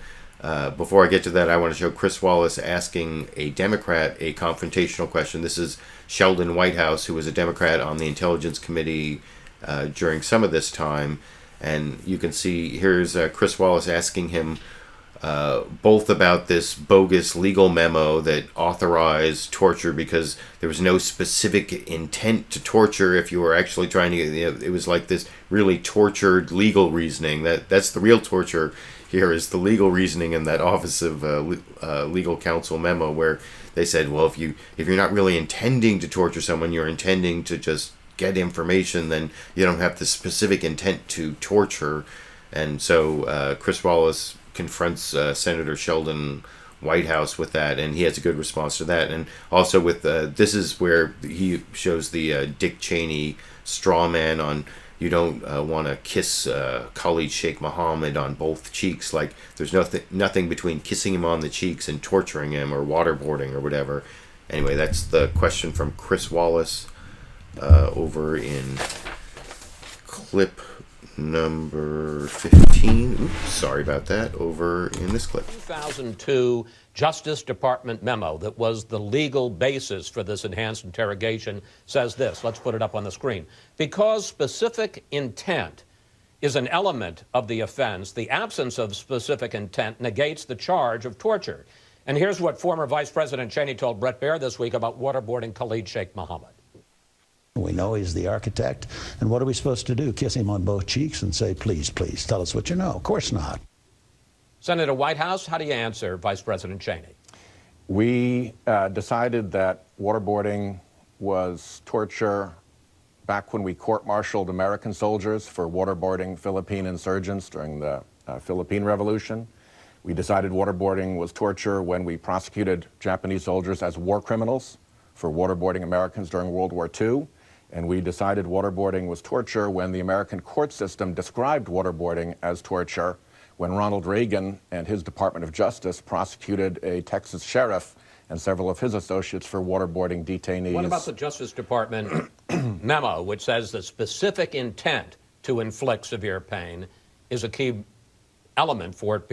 before I get to that, I want to show Chris Wallace asking a Democrat a confrontational question. This is Sheldon Whitehouse, who was a Democrat on the Intelligence Committee during some of this time. And you can see here's Chris Wallace asking him both about this bogus legal memo that authorized torture because there was no specific intent to torture. If you were actually trying to, it was like this really tortured legal reasoning. That's the real torture here, is the legal reasoning in that Office of Legal Counsel memo, where they said, well, if you're not really intending to torture someone, you're intending to just get information, then you don't have the specific intent to torture. And so Chris Wallace confronts Senator Sheldon Whitehouse with that, and he has a good response to that. And also with this is where he shows the Dick Cheney straw man on you don't want to kiss Khalid Sheikh Mohammed on both cheeks. Like there's nothing between kissing him on the cheeks and torturing him or waterboarding or whatever. Anyway, that's the question from Chris Wallace over in clip number 15. Oops, sorry about that. Over in this clip. 2002 Justice Department memo that was the legal basis for this enhanced interrogation says this. Let's put it up on the screen. Because specific intent is an element of the offense, the absence of specific intent negates the charge of torture. And here's what former Vice President Cheney told Bret Baier this week about waterboarding Khalid Sheikh Mohammed. We know he's the architect. And what are we supposed to do? Kiss him on both cheeks and say, please, please, tell us what you know? Of course not. Senator Whitehouse, how do you answer Vice President Cheney? We decided that waterboarding was torture back when we court-martialed American soldiers for waterboarding Philippine insurgents during the Philippine Revolution. We decided waterboarding was torture when we prosecuted Japanese soldiers as war criminals for waterboarding Americans during World War II. And we decided waterboarding was torture when the American court system described waterboarding as torture when Ronald Reagan and his Department of Justice prosecuted a Texas sheriff and several of his associates for waterboarding detainees. What about the Justice Department memo, which says the specific intent to inflict severe pain is a key element for it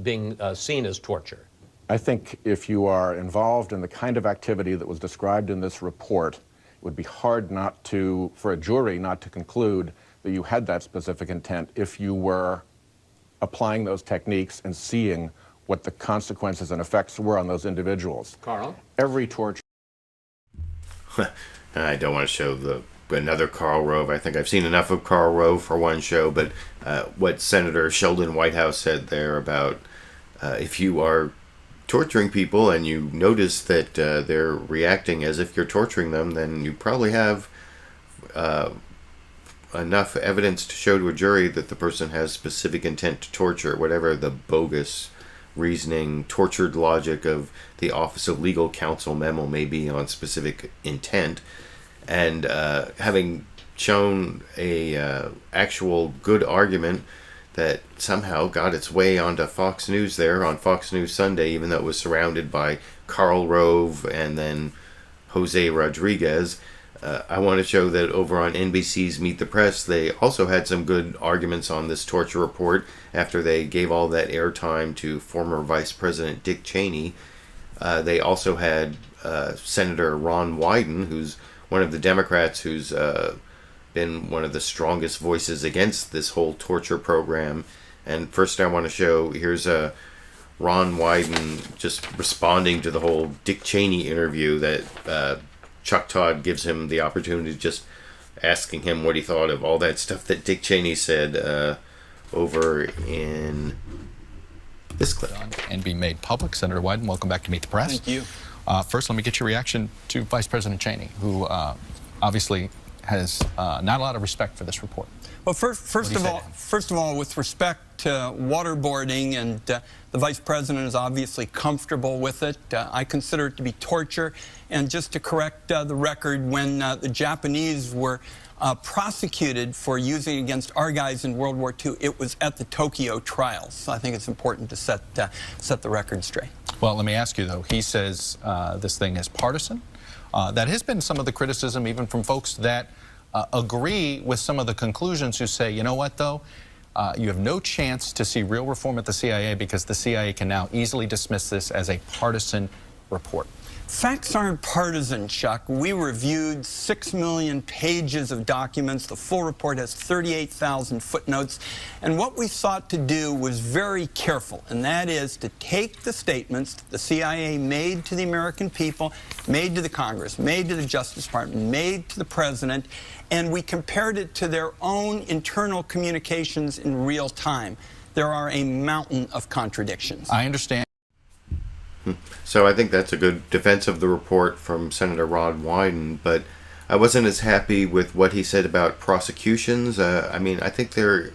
being seen as torture? I think if you are involved in the kind of activity that was described in this report, it would be hard for a jury not to conclude that you had that specific intent if you were applying those techniques and seeing what the consequences and effects were on those individuals. Karl? Every torture... I don't want to show another Karl Rove. I think I've seen enough of Karl Rove for one show, but what Senator Sheldon Whitehouse said there about if you are torturing people and you notice that they're reacting as if you're torturing them, then you probably have enough evidence to show to a jury that the person has specific intent to torture, whatever the bogus reasoning, tortured logic of the Office of Legal Counsel memo may be on specific intent. And having shown a actual good argument that somehow got its way onto Fox News there on Fox News Sunday, even though it was surrounded by Karl Rove and then Jose Rodriguez, I want to show that over on NBC's Meet the Press, they also had some good arguments on this torture report after they gave all that airtime to former Vice President Dick Cheney. They also had Senator Ron Wyden, who's one of the Democrats who's been one of the strongest voices against this whole torture program. And first I want to show, here's Ron Wyden just responding to the whole Dick Cheney interview that Chuck Todd gives him the opportunity, just asking him what he thought of all that stuff that Dick Cheney said over in this clip. And be made public. Senator Wyden, welcome back to Meet the Press. Thank you. First, let me get your reaction to Vice President Cheney, who obviously has not a lot of respect for this report. Well, first of all, with respect to waterboarding, and the Vice President is obviously comfortable with it, I consider it to be torture. And just to correct the record, when the Japanese were prosecuted for using it against our guys in World War II, it was at the Tokyo trials. So I think it's important to set the record straight. Well, let me ask you, though. He says this thing is partisan. That has been some of the criticism, even from folks that agree with some of the conclusions, who say, you know what, though? You have no chance to see real reform at the CIA because the CIA can now easily dismiss this as a partisan report. Facts aren't partisan, Chuck. We reviewed 6 million pages of documents. The full report has 38,000 footnotes. And what we sought to do was very careful, and that is to take the statements the CIA made to the American people, made to the Congress, made to the Justice Department, made to the President, and we compared it to their own internal communications in real time. There are a mountain of contradictions. I understand. So I think that's a good defense of the report from Senator Ron Wyden, but I wasn't as happy with what he said about prosecutions. I mean, I think there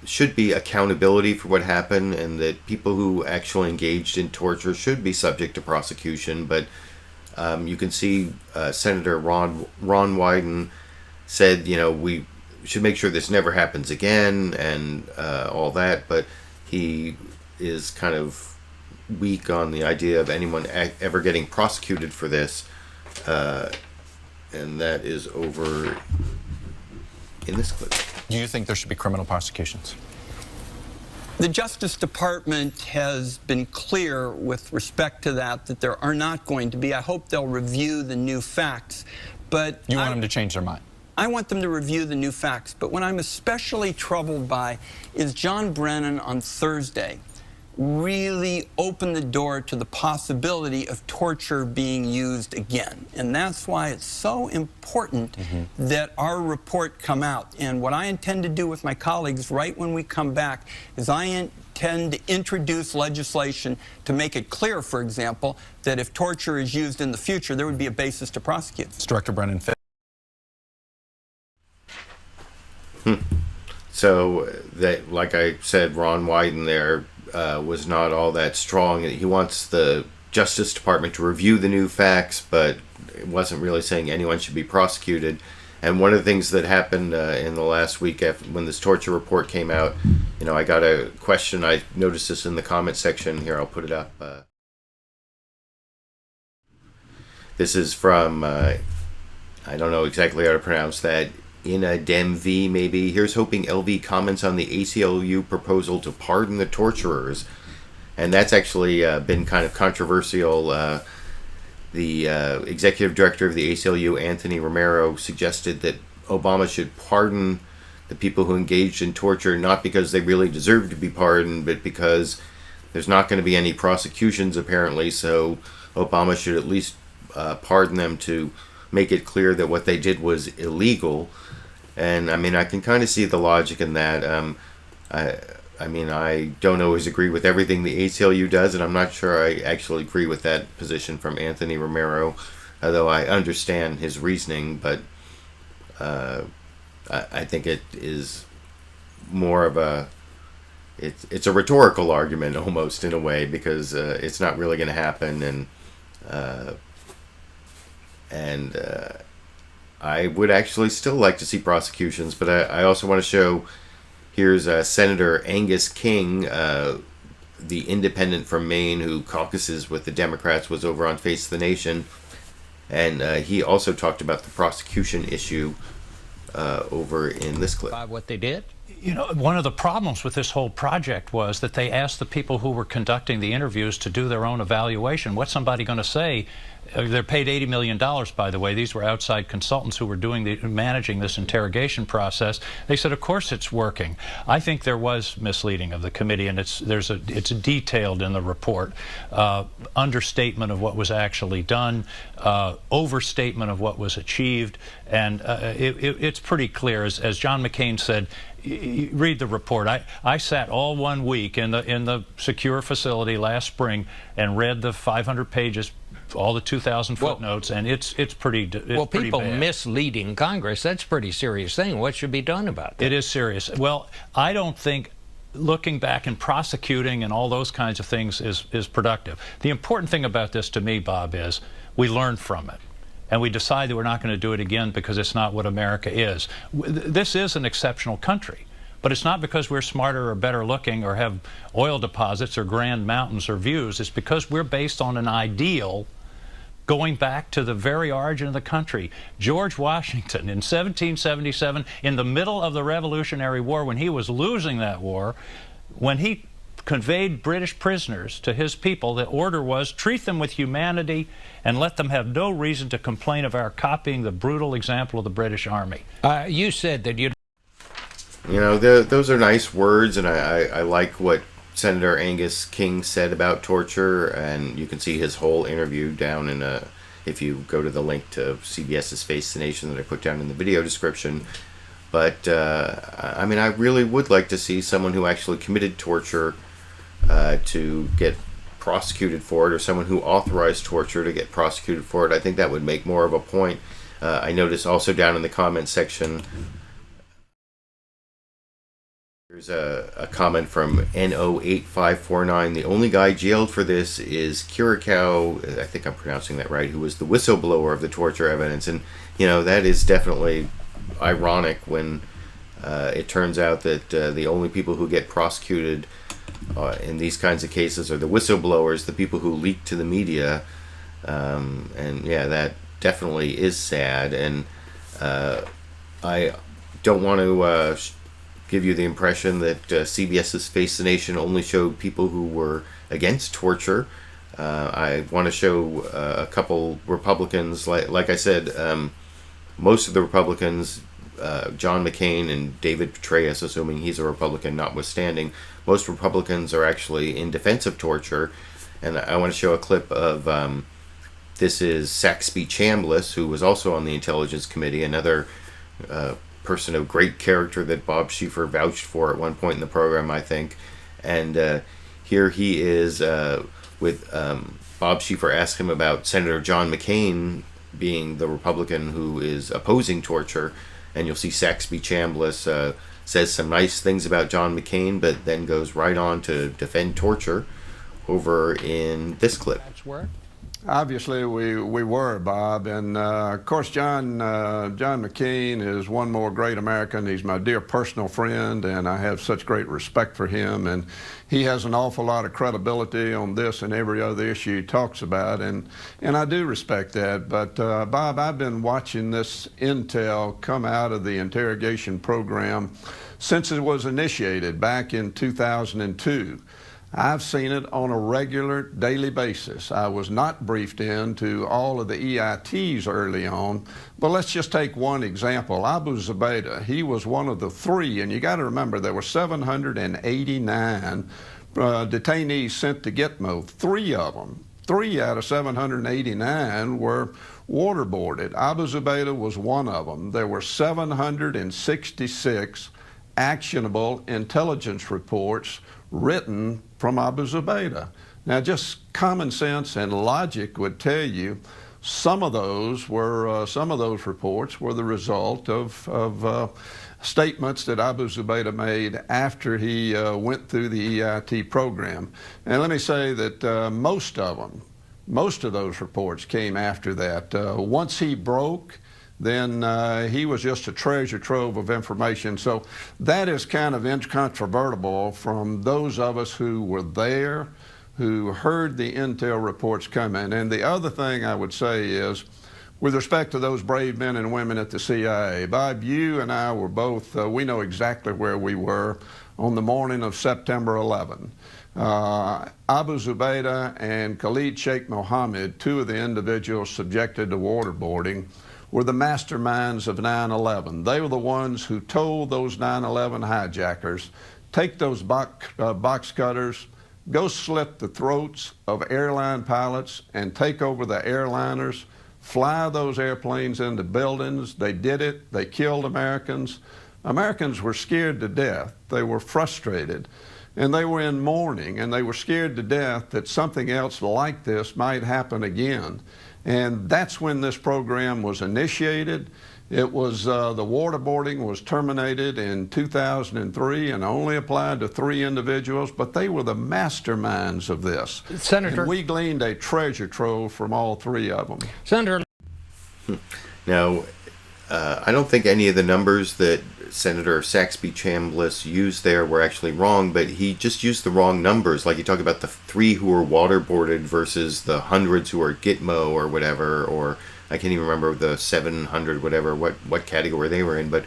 should be accountability for what happened, and that people who actually engaged in torture should be subject to prosecution. But you can see Senator Ron Wyden said, you know, we should make sure this never happens again and all that, but he is kind of weak on the idea of anyone ever getting prosecuted for this, and that is over in this clip. Do you think there should be criminal prosecutions? The Justice Department has been clear with respect to that there are not going to be. I hope they'll review the new facts. But you want them to change their mind? I want them to review the new facts. But what I'm especially troubled by is John Brennan on Thursday really open the door to the possibility of torture being used again. And that's why it's so important that our report come out. And what I intend to do with my colleagues right when we come back is I intend to introduce legislation to make it clear, for example, that if torture is used in the future, there would be a basis to prosecute. Director Brennan. So that, like I said, Ron Wyden there was not all that strong. He wants the Justice Department to review the new facts, but it wasn't really saying anyone should be prosecuted. And one of the things that happened in the last week after, when this torture report came out, you know, I got a question. I noticed this in the comment section. Here, I'll put it up. This is from, I don't know exactly how to pronounce that, Ina Dem V, maybe. Here's hoping LV comments on the ACLU proposal to pardon the torturers. And that's actually been kind of controversial. The executive director of the ACLU, Anthony Romero, suggested that Obama should pardon the people who engaged in torture, not because they really deserve to be pardoned, but because there's not going to be any prosecutions, apparently. So Obama should at least pardon them to make it clear that what they did was illegal. And I mean, I can kind of see the logic in that. I mean, I don't always agree with everything the ACLU does, and I'm not sure I actually agree with that position from Anthony Romero, although I understand his reasoning. But I think it is more of a it's a rhetorical argument almost, in a way, because it's not really going to happen, and I would actually still like to see prosecutions, but I also want to show, here's Senator Angus King, the independent from Maine who caucuses with the Democrats, was over on Face the Nation, and he also talked about the prosecution issue over in this clip. By what they did? You know, one of the problems with this whole project was that they asked the people who were conducting the interviews to do their own evaluation. What's somebody going to say? They're paid $80 million, by the way. These were outside consultants who were managing this interrogation process. They said, of course it's working. I think there was misleading of the committee, and it's detailed in the report. Understatement of what was actually done, overstatement of what was achieved, and it's pretty clear. As John McCain said, read the report. I sat all 1 week in the secure facility last spring and read the 500 pages, all the 2,000 footnotes, and it's pretty well, people bad. Misleading Congress, that's a pretty serious thing. What should be done about that? It is serious. Well, I don't think looking back and prosecuting and all those kinds of things is productive. The important thing about this to me, Bob, is we learn from it. And we decide that we're not going to do it again because it's not what America is. This is an exceptional country. But it's not because we're smarter or better looking or have oil deposits or grand mountains or views. It's because we're based on an ideal going back to the very origin of the country. George Washington in 1777, in the middle of the Revolutionary War, when he was losing that war, when he conveyed British prisoners to his people, the order was treat them with humanity and let them have no reason to complain of our copying the brutal example of the British Army. You said that you know, those are nice words, and I like what Senator Angus King said about torture, and you can see his whole interview down in if you go to the link to CBS's Face the Nation that I put down in the video description. But I mean, I really would like to see someone who actually committed torture to get prosecuted for it, or someone who authorized torture to get prosecuted for it. I think that would make more of a point. I noticed also down in the comment section, there's a comment from NO8549. The only guy jailed for this is Curacao, I think I'm pronouncing that right, who was the whistleblower of the torture evidence. And, you know, that is definitely ironic when it turns out that the only people who get prosecuted in these kinds of cases are the whistleblowers, the people who leak to the media. And, yeah, that definitely is sad. And I don't want to give you the impression that CBS's Face the Nation only showed people who were against torture. I want to show a couple Republicans. Like I said, most of the Republicans John McCain and David Petraeus, assuming he's a Republican notwithstanding, most Republicans are actually in defense of torture. And I want to show a clip of, this is Saxby Chambliss, who was also on the Intelligence Committee, another person of great character that Bob Schieffer vouched for at one point in the program, I think. And here he is with Bob Schieffer asked him about Senator John McCain being the Republican who is opposing torture. And you'll see Saxby Chambliss says some nice things about John McCain, but then goes right on to defend torture over in this clip. Obviously, we were, Bob, and of course, John McCain is one more great American. He's my dear personal friend, and I have such great respect for him. And he has an awful lot of credibility on this and every other issue he talks about, and I do respect that. But Bob, I've been watching this intel come out of the interrogation program since it was initiated back in 2002. I've seen it on a regular daily basis. I was not briefed into all of the EITs early on, but let's just take one example. Abu Zubaydah, he was one of the three, and you got to remember there were 789 detainees sent to Gitmo. Three of them, 3 out of 789 were waterboarded. Abu Zubaydah was one of them. There were 766 actionable intelligence reports written from Abu Zubaydah. Now, just common sense and logic would tell you some of those reports were the result of statements that Abu Zubaydah made after he went through the EIT program. And let me say that most of those reports came after that. Once he broke, then he was just a treasure trove of information. So that is kind of incontrovertible from those of us who were there, who heard the intel reports come in. And the other thing I would say is, with respect to those brave men and women at the CIA, Bob, you and I were both, we know exactly where we were on the morning of September 11. Abu Zubaydah and Khalid Sheikh Mohammed, two of the individuals subjected to waterboarding, were the masterminds of 9/11. They were the ones who told those 9/11 hijackers, take those box cutters, go slit the throats of airline pilots and take over the airliners, fly those airplanes into buildings. They did it. They killed Americans. Americans were scared to death. They were frustrated. And they were in mourning, and they were scared to death that something else like this might happen again. And that's when this program was initiated. It was, the waterboarding was terminated in 2003 and only applied to 3 individuals, but they were the masterminds of this. Senator, and we gleaned a treasure trove from all 3 of them. Senator. Now, I don't think any of the numbers that Senator Saxby Chambliss used there were actually wrong, but he just used the wrong numbers. Like you talk about the 3 who were waterboarded versus the hundreds who are Gitmo or whatever, or I can't even remember the 700 whatever, what category they were in. But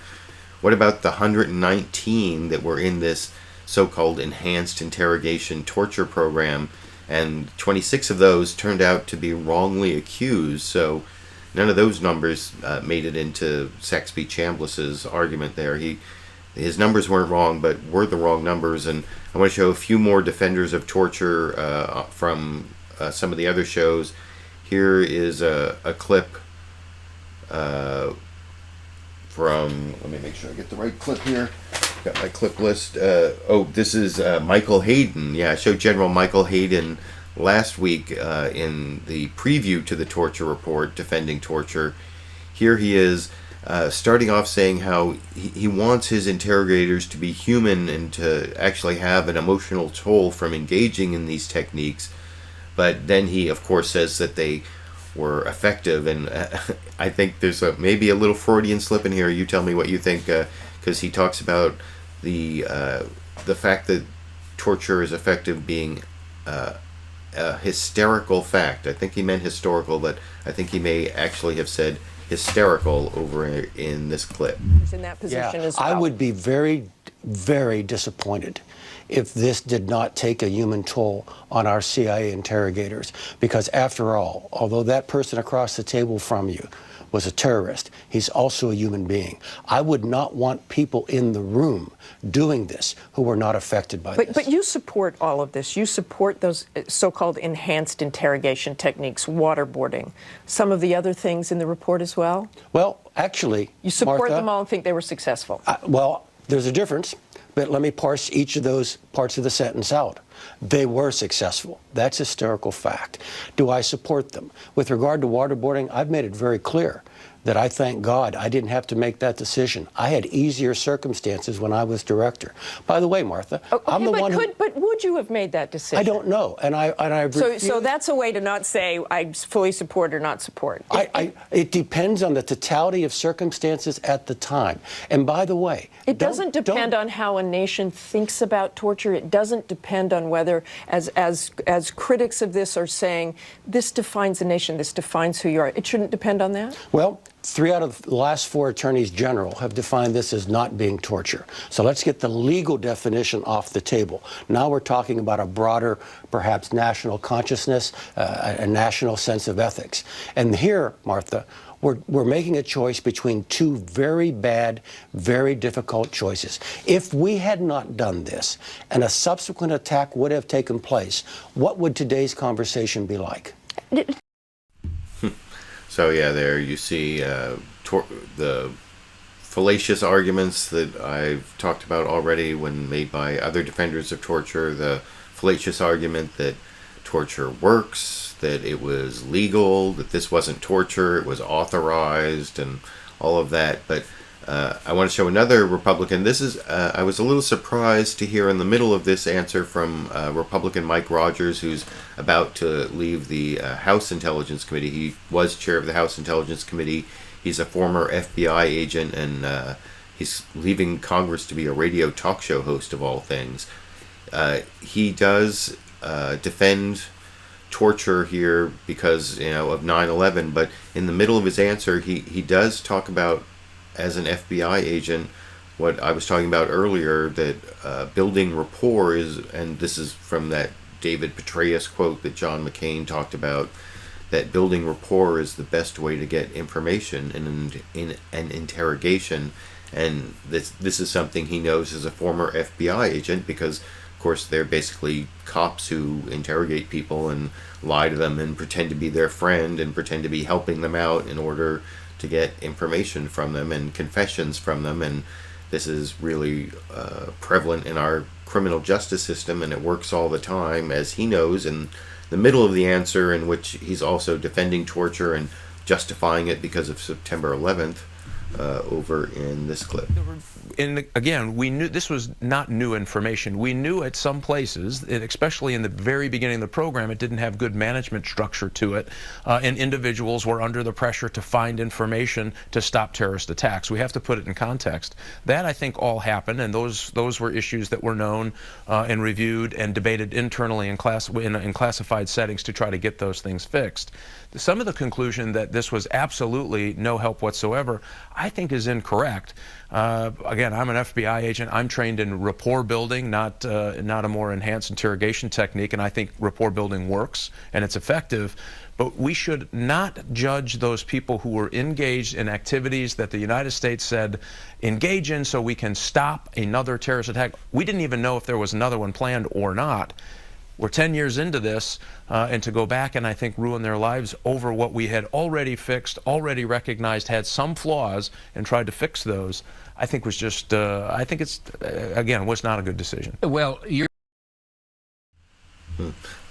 what about the 119 that were in this so-called enhanced interrogation torture program? And 26 of those turned out to be wrongly accused. So none of those numbers made it into Saxby Chambliss's argument there. His numbers weren't wrong, but were the wrong numbers. And I want to show a few more defenders of torture from some of the other shows. Here is a clip from, let me make sure I get the right clip here. Got my clip list. This is Michael Hayden. Yeah, I showed General Michael Hayden last week in the preview to the torture report, defending torture. Here he is starting off saying how he wants his interrogators to be human and to actually have an emotional toll from engaging in these techniques. But then he, of course, says that they were effective. And I think there's maybe a little Freudian slip in here. You tell me what you think, because he talks about the fact that torture is effective being a hysterical fact. I think he meant historical, but I think he may actually have said hysterical over in this clip. He's in that position as well. I would be very, very disappointed if this did not take a human toll on our CIA interrogators. Because after all, although that person across the table from you was a terrorist. He's also a human being. I would not want people in the room doing this who were not affected by this. But you support all of this. You support those so-called enhanced interrogation techniques, waterboarding, some of the other things in the report as well? Well, actually, you support Martha, them all and think they were successful? Well, there's a difference, but let me parse each of those parts of the sentence out. They were successful. That's historical fact. Do I support them? With regard to waterboarding, I've made it very clear that I thank God I didn't have to make that decision. I had easier circumstances when I was director. By the way, Martha, I'm the one who... But would you have made that decision? I don't know, and I So that's a way to not say I fully support or not support. It depends on the totality of circumstances at the time. And by the way, it doesn't depend on how a nation thinks about torture. It doesn't depend on whether, as critics of this are saying, this defines a nation, this defines who you are. It shouldn't depend on that? Well, 3 out of the last 4 attorneys general have defined this as not being torture. So let's get the legal definition off the table. Now we're talking about a broader, perhaps national consciousness, a national sense of ethics. And here, Martha, we're making a choice between 2 very bad, very difficult choices. If we had not done this and a subsequent attack would have taken place, what would today's conversation be like? So yeah, there you see the fallacious arguments that I've talked about already when made by other defenders of torture, the fallacious argument that torture works, that it was legal, that this wasn't torture, it was authorized, and all of that. But I want to show another Republican. This is, I was a little surprised to hear in the middle of this answer from Republican Mike Rogers, who's about to leave the House Intelligence Committee. He was chair of the House Intelligence Committee. He's a former FBI agent, and he's leaving Congress to be a radio talk show host of all things. He does defend torture here because, you know, of 9/11, but in the middle of his answer, he does talk about, as an FBI agent, what I was talking about earlier, that building rapport is, and this is from that David Petraeus quote that John McCain talked about, that building rapport is the best way to get information in an interrogation. And this is something he knows as a former FBI agent, because of course they're basically cops who interrogate people and lie to them and pretend to be their friend and pretend to be helping them out in order to get information from them and confessions from them. And this is really prevalent in our criminal justice system, and it works all the time, as he knows, in the middle of the answer, in which he's also defending torture and justifying it because of September 11th over in this clip. And again, we knew this was not new information. We knew at some places, and especially in the very beginning of the program, it didn't have good management structure to it, and individuals were under the pressure to find information to stop terrorist attacks. We have to put it in context. That, I think, all happened, and those were issues that were known and reviewed and debated internally in classified settings to try to get those things fixed. Some of the conclusion that this was absolutely no help whatsoever, I think, is incorrect. Again, I'm an FBI agent. I'm trained in rapport building, not a more enhanced interrogation technique, and I think rapport building works and it's effective. But we should not judge those people who were engaged in activities that the United States said engage in so we can stop another terrorist attack. We didn't even know if there was another one planned or not. We're 10 years into this, and to go back and I think ruin their lives over what we had already fixed, already recognized had some flaws, and tried to fix those, I think was just, I think it's, again, was not a good decision. Well, you're...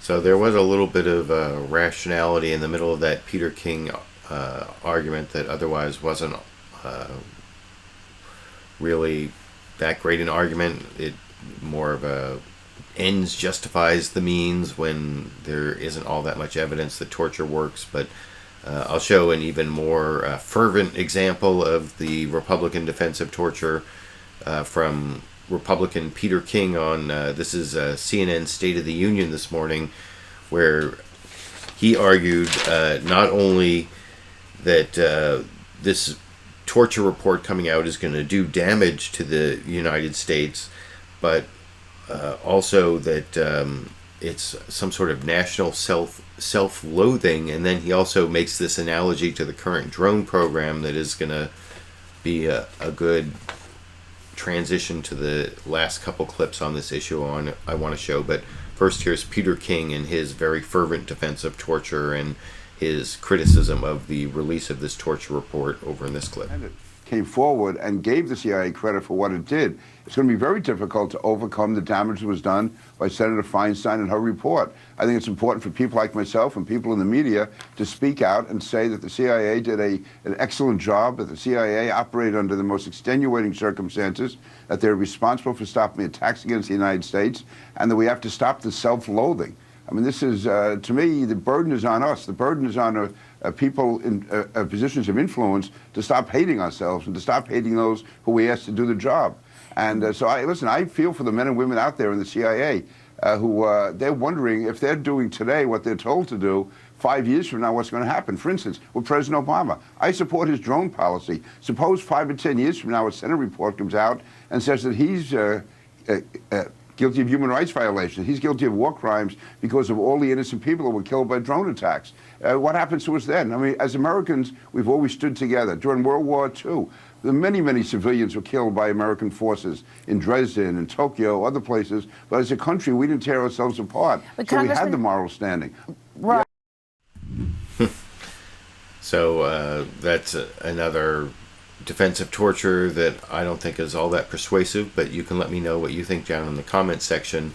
So there was a little bit of rationality in the middle of that Peter King argument that otherwise wasn't really that great an argument. It more of a ends justifies the means when there isn't all that much evidence that torture works. But I'll show an even more fervent example of the Republican defense of torture from Republican Peter King on, this is CNN State of the Union this morning, where he argued not only that this torture report coming out is going to do damage to the United States, but also that it's some sort of national self-loathing, and then he also makes this analogy to the current drone program that is going to be a good transition to the last couple clips on this issue I want to show. But first, here's Peter King and his very fervent defense of torture and his criticism of the release of this torture report over in this clip. Came forward and gave the CIA credit for what it did. It's going to be very difficult to overcome the damage that was done by Senator Feinstein and her report. I think it's important for people like myself and people in the media to speak out and say that the CIA did an excellent job, that the CIA operated under the most extenuating circumstances, that they're responsible for stopping attacks against the United States, and that we have to stop the self-loathing. I mean, this is, to me, the burden is on us. The burden is on people in positions of influence to stop hating ourselves and to stop hating those who we ask to do the job. And so, I feel for the men and women out there in the CIA who they're wondering if they're doing today what they're told to do, 5 years from now, what's going to happen. For instance, with President Obama, I support his drone policy. Suppose 5 or 10 years from now, a Senate report comes out and says that he's guilty of human rights violations. He's guilty of war crimes because of all the innocent people that were killed by drone attacks. What happens to us then? I mean, as Americans, we've always stood together. During World War II, many, many civilians were killed by American forces in Dresden and Tokyo, other places. But as a country, we didn't tear ourselves apart. So we had the moral standing. Right. So that's another defense of torture that I don't think is all that persuasive, but you can let me know what you think down in the comment section.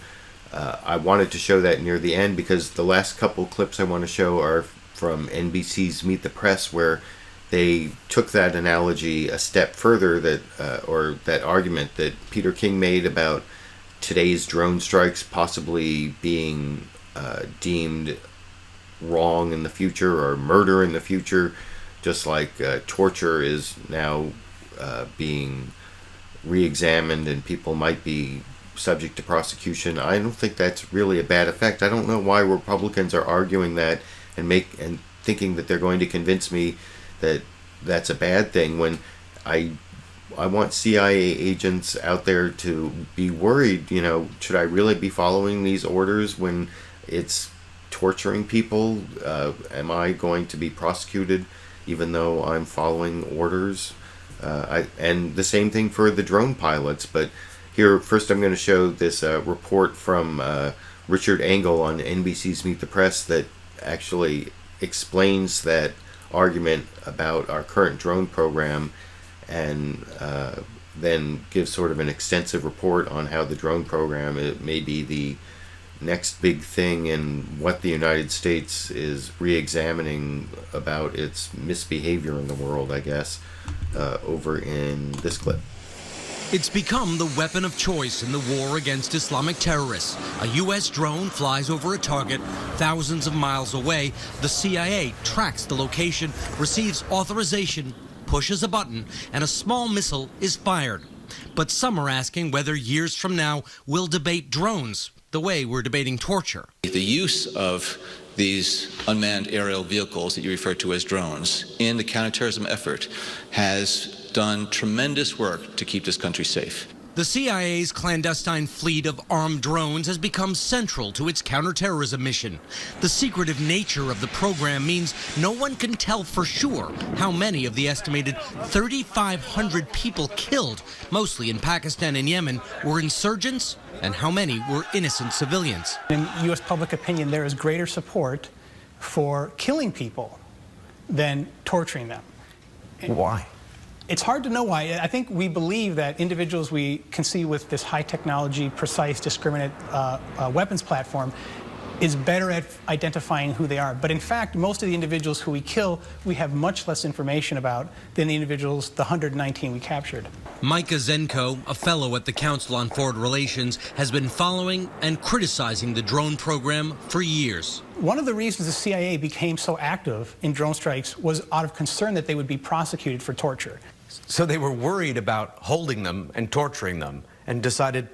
I wanted to show that near the end because the last couple clips I want to show are from NBC's Meet the Press, where they took that analogy a step further, or that argument that Peter King made about today's drone strikes possibly being deemed wrong in the future or murder in the future, just like torture is now being re-examined and people might be subject to prosecution. I don't think that's really a bad effect. I don't know why Republicans are arguing that and thinking that they're going to convince me that that's a bad thing, when I want CIA agents out there to be worried, should I really be following these orders when it's torturing people? Am I going to be prosecuted even though I'm following orders? And the same thing for the drone pilots. But here, first I'm going to show this report from Richard Engel on NBC's Meet the Press that actually explains that argument about our current drone program, and then gives sort of an extensive report on how the drone program may be the next big thing in what the United States is re-examining about its misbehavior in the world, I guess, over in this clip. It's become the weapon of choice in the war against Islamic terrorists. A U.S. drone flies over a target thousands of miles away. The CIA tracks the location, receives authorization, pushes a button, and a small missile is fired. But some are asking whether years from now we'll debate drones the way we're debating torture. The use of these unmanned aerial vehicles that you refer to as drones in the counterterrorism effort has done tremendous work to keep this country safe. The CIA's clandestine fleet of armed drones has become central to its counterterrorism mission. The secretive nature of the program means no one can tell for sure how many of the estimated 3,500 people killed, mostly in Pakistan and Yemen, were insurgents and how many were innocent civilians. In U.S. public opinion, there is greater support for killing people than torturing them. Why? It's hard to know why. I think we believe that individuals we can see with this high technology, precise, discriminate weapons platform is better at identifying who they are. But in fact, most of the individuals who we kill, we have much less information about than the individuals, the 119 we captured. Micah Zenko, a fellow at the Council on Foreign Relations, has been following and criticizing the drone program for years. One of the reasons the CIA became so active in drone strikes was out of concern that they would be prosecuted for torture. So they were worried about holding them and torturing them and decided,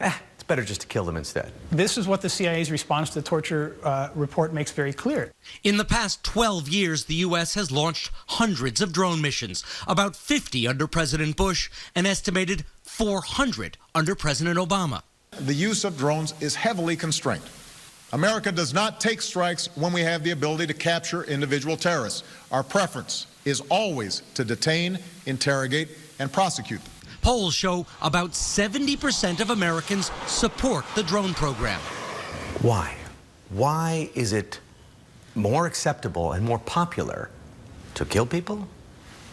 it's better just to kill them instead. This is what the CIA's response to the torture report makes very clear. In the past 12 years, the U.S. has launched hundreds of drone missions, about 50 under President Bush, an estimated 400 under President Obama. The use of drones is heavily constrained. America does not take strikes when we have the ability to capture individual terrorists. Our preference is always to detain, interrogate, and prosecute them. Polls show about 70% of Americans support the drone program. Why? Why is it more acceptable and more popular to kill people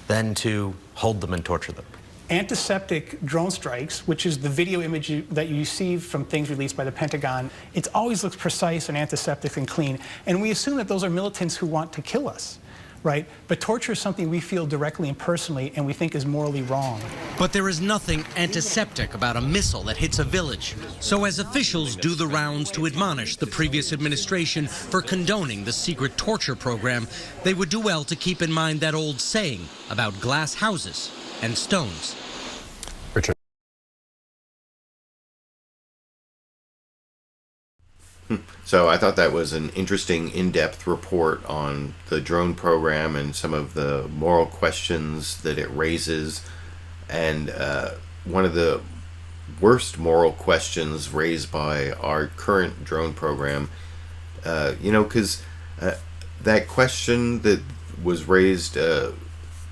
than to hold them and torture them? Antiseptic drone strikes, which is the video image that you see from things released by the Pentagon, it always looks precise and antiseptic and clean. And we assume that those are militants who want to kill us, right? But torture is something we feel directly and personally and we think is morally wrong. But there is nothing antiseptic about a missile that hits a village. So as officials do the rounds to admonish the previous administration for condoning the secret torture program, they would do well to keep in mind that old saying about glass houses and stones. Richard. So I thought that was an interesting in-depth report on the drone program and some of the moral questions that it raises. And one of the worst moral questions raised by our current drone program, because that question that was raised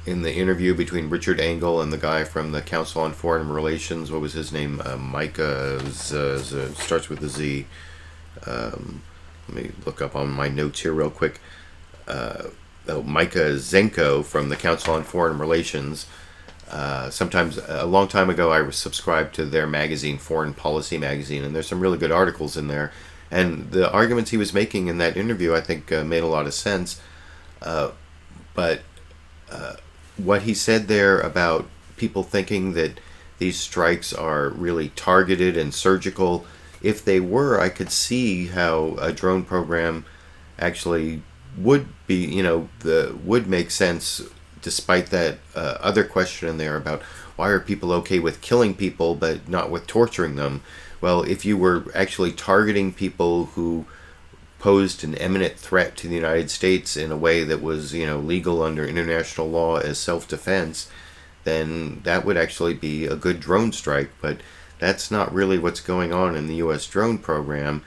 in the interview between Richard Engel and the guy from the Council on Foreign Relations, what was his name? Micah, starts with a Z. Let me look up on my notes here real quick. Micah Zenko from the Council on Foreign Relations. Sometimes, a long time ago, I was subscribed to their magazine, Foreign Policy Magazine, and there's some really good articles in there. And the arguments he was making in that interview, I think, made a lot of sense. But what he said there about people thinking that these strikes are really targeted and surgical, if they were, I could see how a drone program actually would be, would make sense, despite that other question in there about why are people okay with killing people but not with torturing them. Well, if you were actually targeting people who posed an imminent threat to the United States in a way that was, legal under international law as self-defense, then that would actually be a good drone strike. But that's not really what's going on in the U.S. drone program.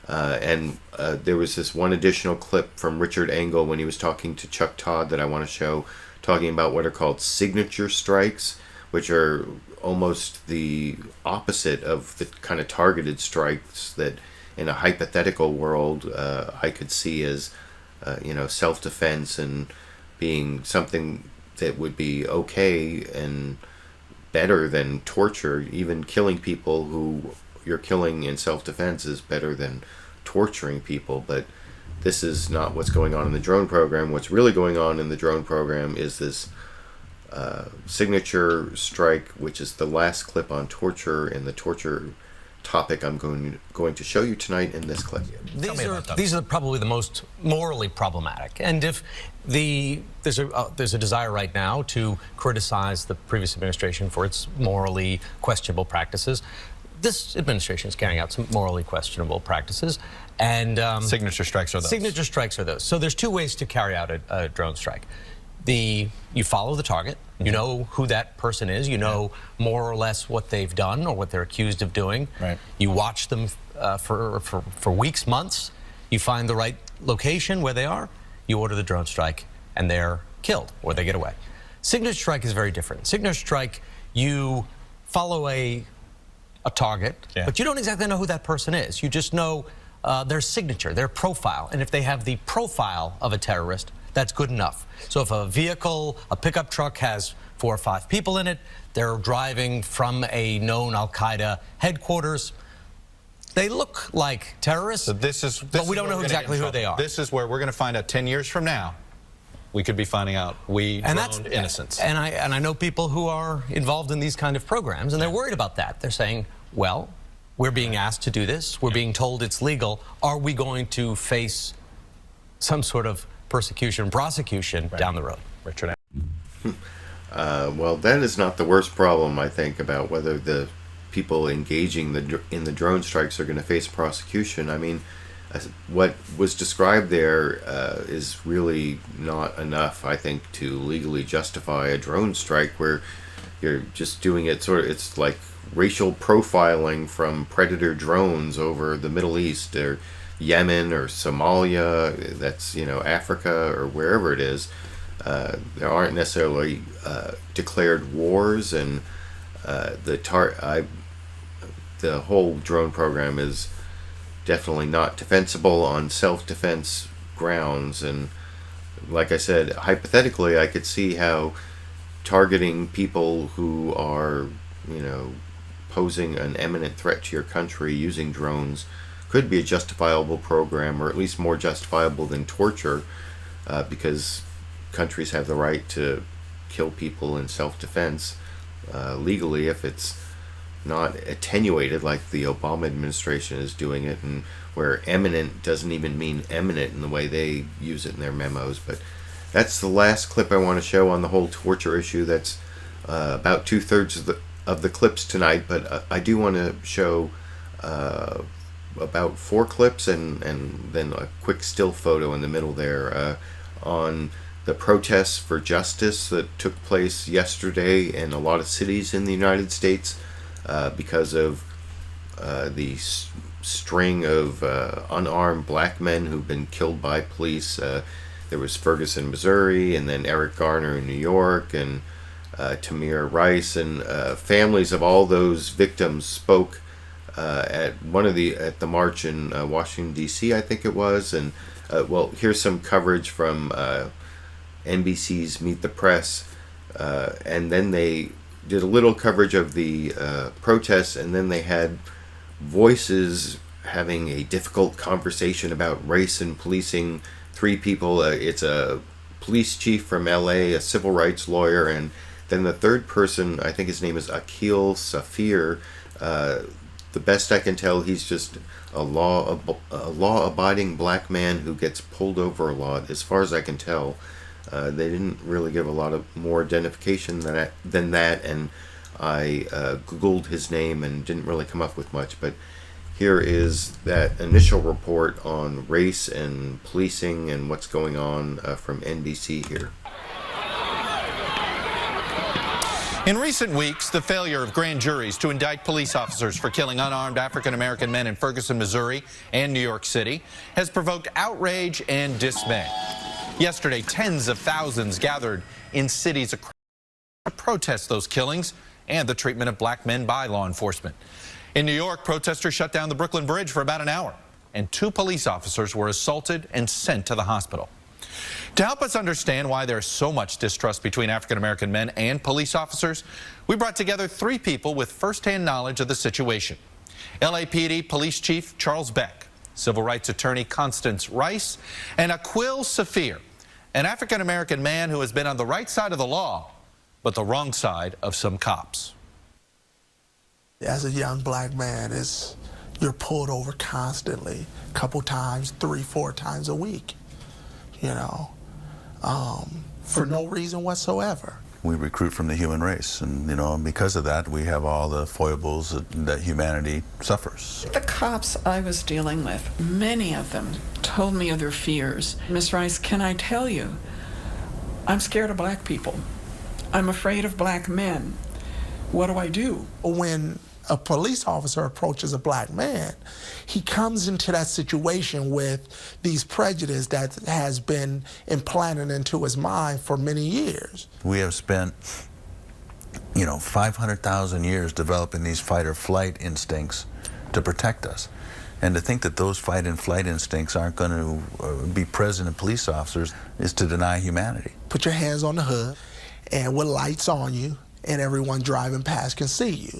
And there was this one additional clip from Richard Engel when he was talking to Chuck Todd that I want to show, talking about what are called signature strikes, which are almost the opposite of the kind of targeted strikes that in a hypothetical world I could see as self-defense and being something that would be okay and better than torture. Even killing people who you're killing in self-defense is better than torturing people. But this is not what's going on in the drone program. What's really going on in the drone program is this signature strike, which is the last clip on torture, and the torture topic I'm going to show you tonight in this clip. These are probably the most morally problematic. And if there's a desire right now to criticize the previous administration for its morally questionable practices, this administration is carrying out some morally questionable practices. And signature strikes are those. Signature strikes are those. So there's two ways to carry out a drone strike. You follow the target, you know who that person is, you know more or less what they've done or what they're accused of doing. Right. You watch them for weeks, months, you find the right location where they are, you order the drone strike, and they're killed or they get away. Signature strike is very different. Signature strike, you follow a target, but you don't exactly know who that person is. You just know their signature, their profile, and if they have the profile of a terrorist, that's good enough. So if a vehicle, a pickup truck has 4 or 5 people in it, they're driving from a known Al-Qaeda headquarters, they look like terrorists, but we don't know exactly who they are. This is where we're going to find out 10 years from now. We could be finding out droned innocents. And I know people who are involved in these kind of programs, and they're worried about that. They're saying, well, we're being asked to do this. We're being told it's legal. Are we going to face some sort of persecution, prosecution down the road? Richard. Well, that is not the worst problem, I think, about whether the people engaging in the drone strikes are going to face prosecution. I mean, what was described there is really not enough, I think, to legally justify a drone strike where you're just doing it it's like racial profiling from predator drones over the Middle East. Yemen or Somalia, that's, you know, Africa or wherever it is, there aren't necessarily declared wars, and the whole drone program is definitely not defensible on self-defense grounds. And like I said, hypothetically, I could see how targeting people who are, you know, posing an imminent threat to your country using drones could be a justifiable program, or at least more justifiable than torture, because countries have the right to kill people in self-defense legally if it's not attenuated like the Obama administration is doing it, and where imminent doesn't even mean eminent in the way they use it in their memos. But that's the last clip I want to show on the whole torture issue. That's about 2/3 of the clips tonight, but I do want to show about 4 clips and then a quick still photo in the middle there on the protests for justice that took place yesterday in a lot of cities in the United States because of the string of unarmed black men who've been killed by police. There was Ferguson, Missouri, and then Eric Garner in New York, and Tamir Rice, and families of all those victims spoke at the march in Washington D.C., I think it was. And well, here's some coverage from NBC's Meet the Press, and then they did a little coverage of the protests, and then they had voices having a difficult conversation about race and policing. 3 people, it's a police chief from LA, a civil rights lawyer, and then the third person, I think his name is Akil Safir. The best I can tell, he's just a law-abiding black man who gets pulled over a lot, as far as I can tell. They didn't really give a lot of more identification than that, and I Googled his name and didn't really come up with much. But here is that initial report on race and policing and what's going on from NBC here. In recent weeks, the failure of grand juries to indict police officers for killing unarmed African-American men in Ferguson, Missouri and New York City has provoked outrage and dismay. Yesterday, tens of thousands gathered in cities across to protest those killings and the treatment of black men by law enforcement. In New York, protesters shut down the Brooklyn Bridge for about an hour, and 2 police officers were assaulted and sent to the hospital. To help us understand why there's so much distrust between African-American men and police officers, we brought together 3 people with firsthand knowledge of the situation. LAPD Police Chief Charles Beck, Civil Rights Attorney Constance Rice, and Akil Safir, an African-American man who has been on the right side of the law, but the wrong side of some cops. As a young black man, you're pulled over constantly, a couple times, 3-4 times a week, you know, for no reason whatsoever. We recruit from the human race, and, you know, because of that, we have all the foibles that humanity suffers. The cops I was dealing with, many of them told me of their fears. Ms. Rice, can I tell you, I'm scared of black people. I'm afraid of black men. What do I do? When a police officer approaches a black man, he comes into that situation with these prejudices that has been implanted into his mind for many years. We have spent, you know, 500,000 years developing these fight or flight instincts to protect us. And to think that those fight and flight instincts aren't going to be present in police officers is to deny humanity. Put your hands on the hood, and with lights on you, and everyone driving past can see you.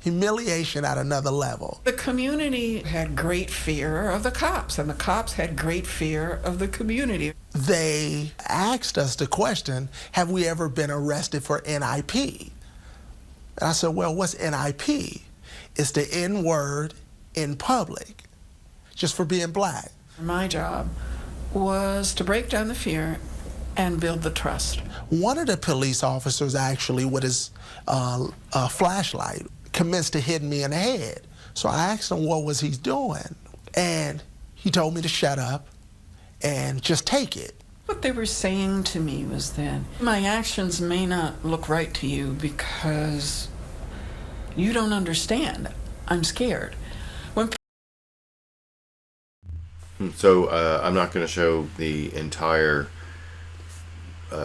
Humiliation at another level. The community had great fear of the cops, and the cops had great fear of the community. They asked us the question, have we ever been arrested for NIP? And I said, well, what's NIP? It's the N word in public, just for being black. My job was to break down the fear and build the trust. One of the police officers actually, with his flashlight, commenced to hit me in the head. So I asked him what was he doing, and he told me to shut up and just take it. What they were saying to me was that my actions may not look right to you because you don't understand. I'm scared. When So I'm not going to show the entire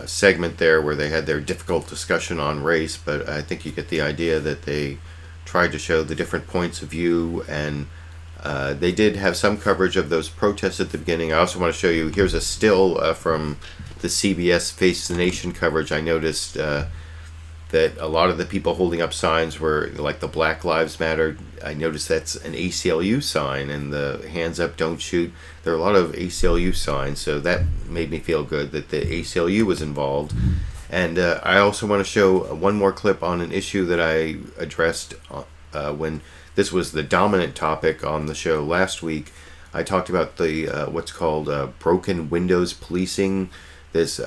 segment there where they had their difficult discussion on race, but I think you get the idea that they tried to show the different points of view, and they did have some coverage of those protests at the beginning. I also want to show you, here's a still from the CBS Face the Nation coverage. I noticed that a lot of the people holding up signs were like the Black Lives Matter. I noticed that's an ACLU sign, and the hands up, don't shoot. There are a lot of ACLU signs, so that made me feel good that the ACLU was involved. And I also want to show one more clip on an issue that I addressed when this was the dominant topic on the show last week. I talked about the what's called broken windows policing, this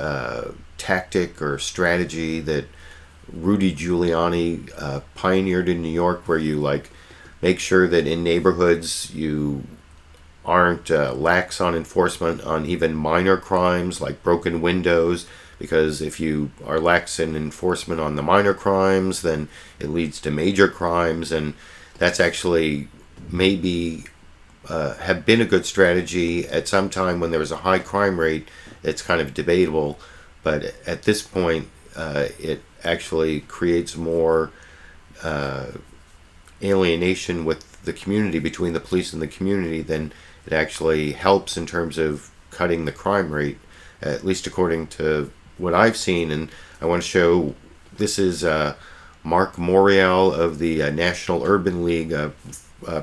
tactic or strategy that Rudy Giuliani pioneered in New York, where you like make sure that in neighborhoods you aren't lax on enforcement on even minor crimes like broken windows, because if you are lax in enforcement on the minor crimes, then it leads to major crimes, and that's actually maybe have been a good strategy at some time when there was a high crime rate. It's kind of debatable, but at this point it actually creates more alienation with the community, between the police and the community, than it actually helps in terms of cutting the crime rate, at least according to what I've seen. And I want to show, this is Mark Morial of the National Urban League,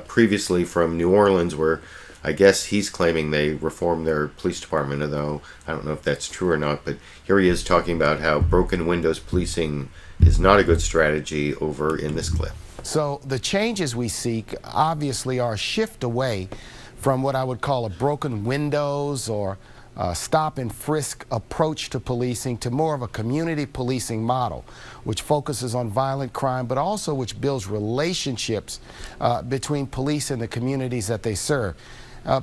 previously from New Orleans, where I guess he's claiming they reformed their police department, although I don't know if that's true or not. But here he is talking about how broken windows policing is not a good strategy over in this clip. So the changes we seek obviously are a shift away from what I would call a broken windows or stop and frisk approach to policing to more of a community policing model, which focuses on violent crime, but also which builds relationships between police and the communities that they serve.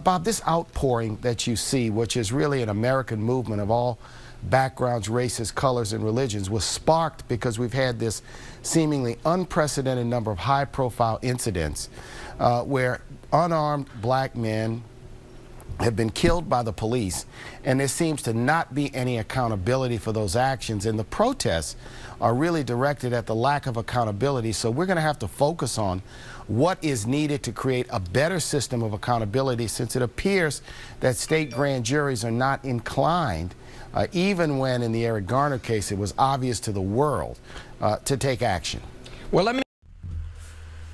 Bob, this outpouring that you see, which is really an American movement of all backgrounds, races, colors, and religions, was sparked because we've had this seemingly unprecedented number of high-profile incidents where unarmed black men have been killed by the police, and there seems to not be any accountability for those actions, and the protests are really directed at the lack of accountability. So we're going to have to focus on what is needed to create a better system of accountability, since it appears that state grand juries are not inclined, even when in the Eric Garner case it was obvious to the world, to take action. Well, let me.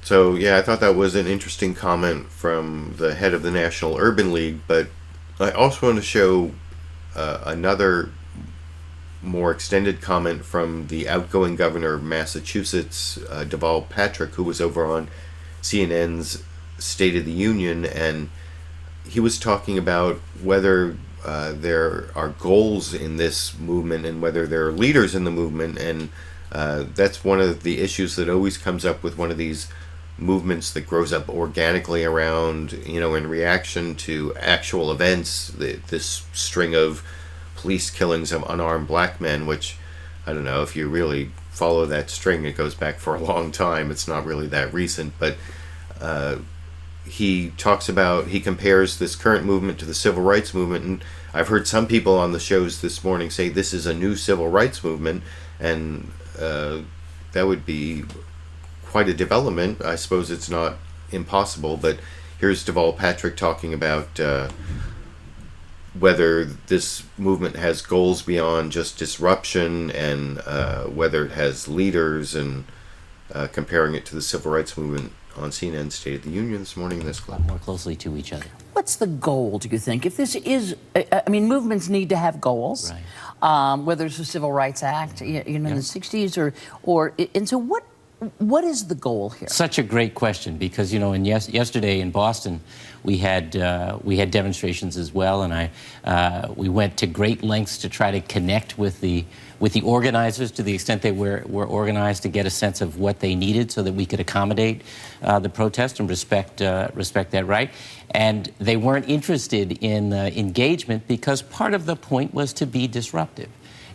So yeah, I thought that was an interesting comment from the head of the National Urban League, but I also want to show another more extended comment from the outgoing governor of Massachusetts, Deval Patrick, who was over on CNN's State of the Union, and he was talking about whether there are goals in this movement and whether there are leaders in the movement, and that's one of the issues that always comes up with one of these movements that grows up organically around, you know, in reaction to actual events, this string of police killings of unarmed black men, which, I don't know, if you really follow that string, it goes back for a long time. It's not really that recent, but he talks about, he compares this current movement to the civil rights movement, and I've heard some people on the shows this morning say this is a new civil rights movement, and that would be quite a development. I suppose it's not impossible, but here's Deval Patrick talking about whether this movement has goals beyond just disruption, and whether it has leaders, and comparing it to the civil rights movement on CNN State of the Union this morning in this clip. More closely to each other. What's the goal, do you think? If this is, I mean, movements need to have goals, right. Whether it's the Civil Rights Act, you know, in the 60s, or and so what is the goal here? Such a great question, because, you know, yesterday in Boston, we had demonstrations as well, and we went to great lengths to try to connect with the organizers to the extent they were organized, to get a sense of what they needed so that we could accommodate the protest and respect that right. And they weren't interested in engagement because part of the point was to be disruptive.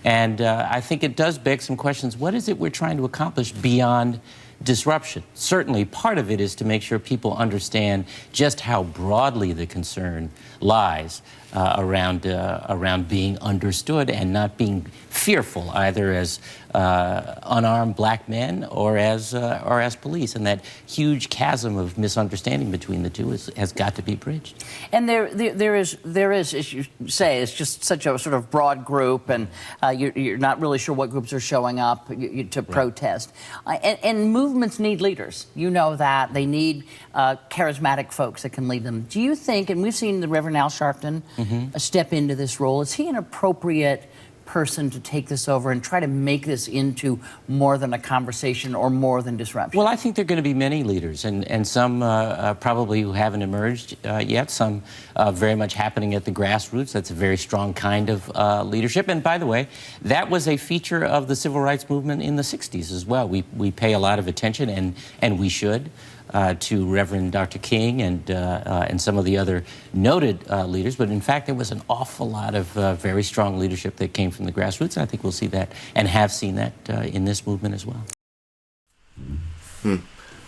And I think it does beg some questions. What is it we're trying to accomplish beyond disruption. Certainly, part of it is to make sure people understand just how broadly the concern lies around being understood and not being fearful, either as unarmed black men or as police. And that huge chasm of misunderstanding between the two has got to be bridged. And there is, as you say, it's just such a sort of broad group, and you're not really sure what groups are showing up to protest. And movements need leaders. You know that. They need charismatic folks that can lead them. Do you think, and we've seen the Reverend Al Sharpton step into this role, is he an appropriate person to take this over and try to make this into more than a conversation or more than disruption? Well, I think there are going to be many leaders, and some probably who haven't emerged yet, some very much happening at the grassroots. That's a very strong kind of leadership. And by the way, that was a feature of the civil rights movement in the 60s as well. We pay a lot of attention, and we should, to Reverend Dr. King and some of the other noted leaders. But in fact, there was an awful lot of very strong leadership that came from the grassroots. And I think we'll see that and have seen that in this movement as well.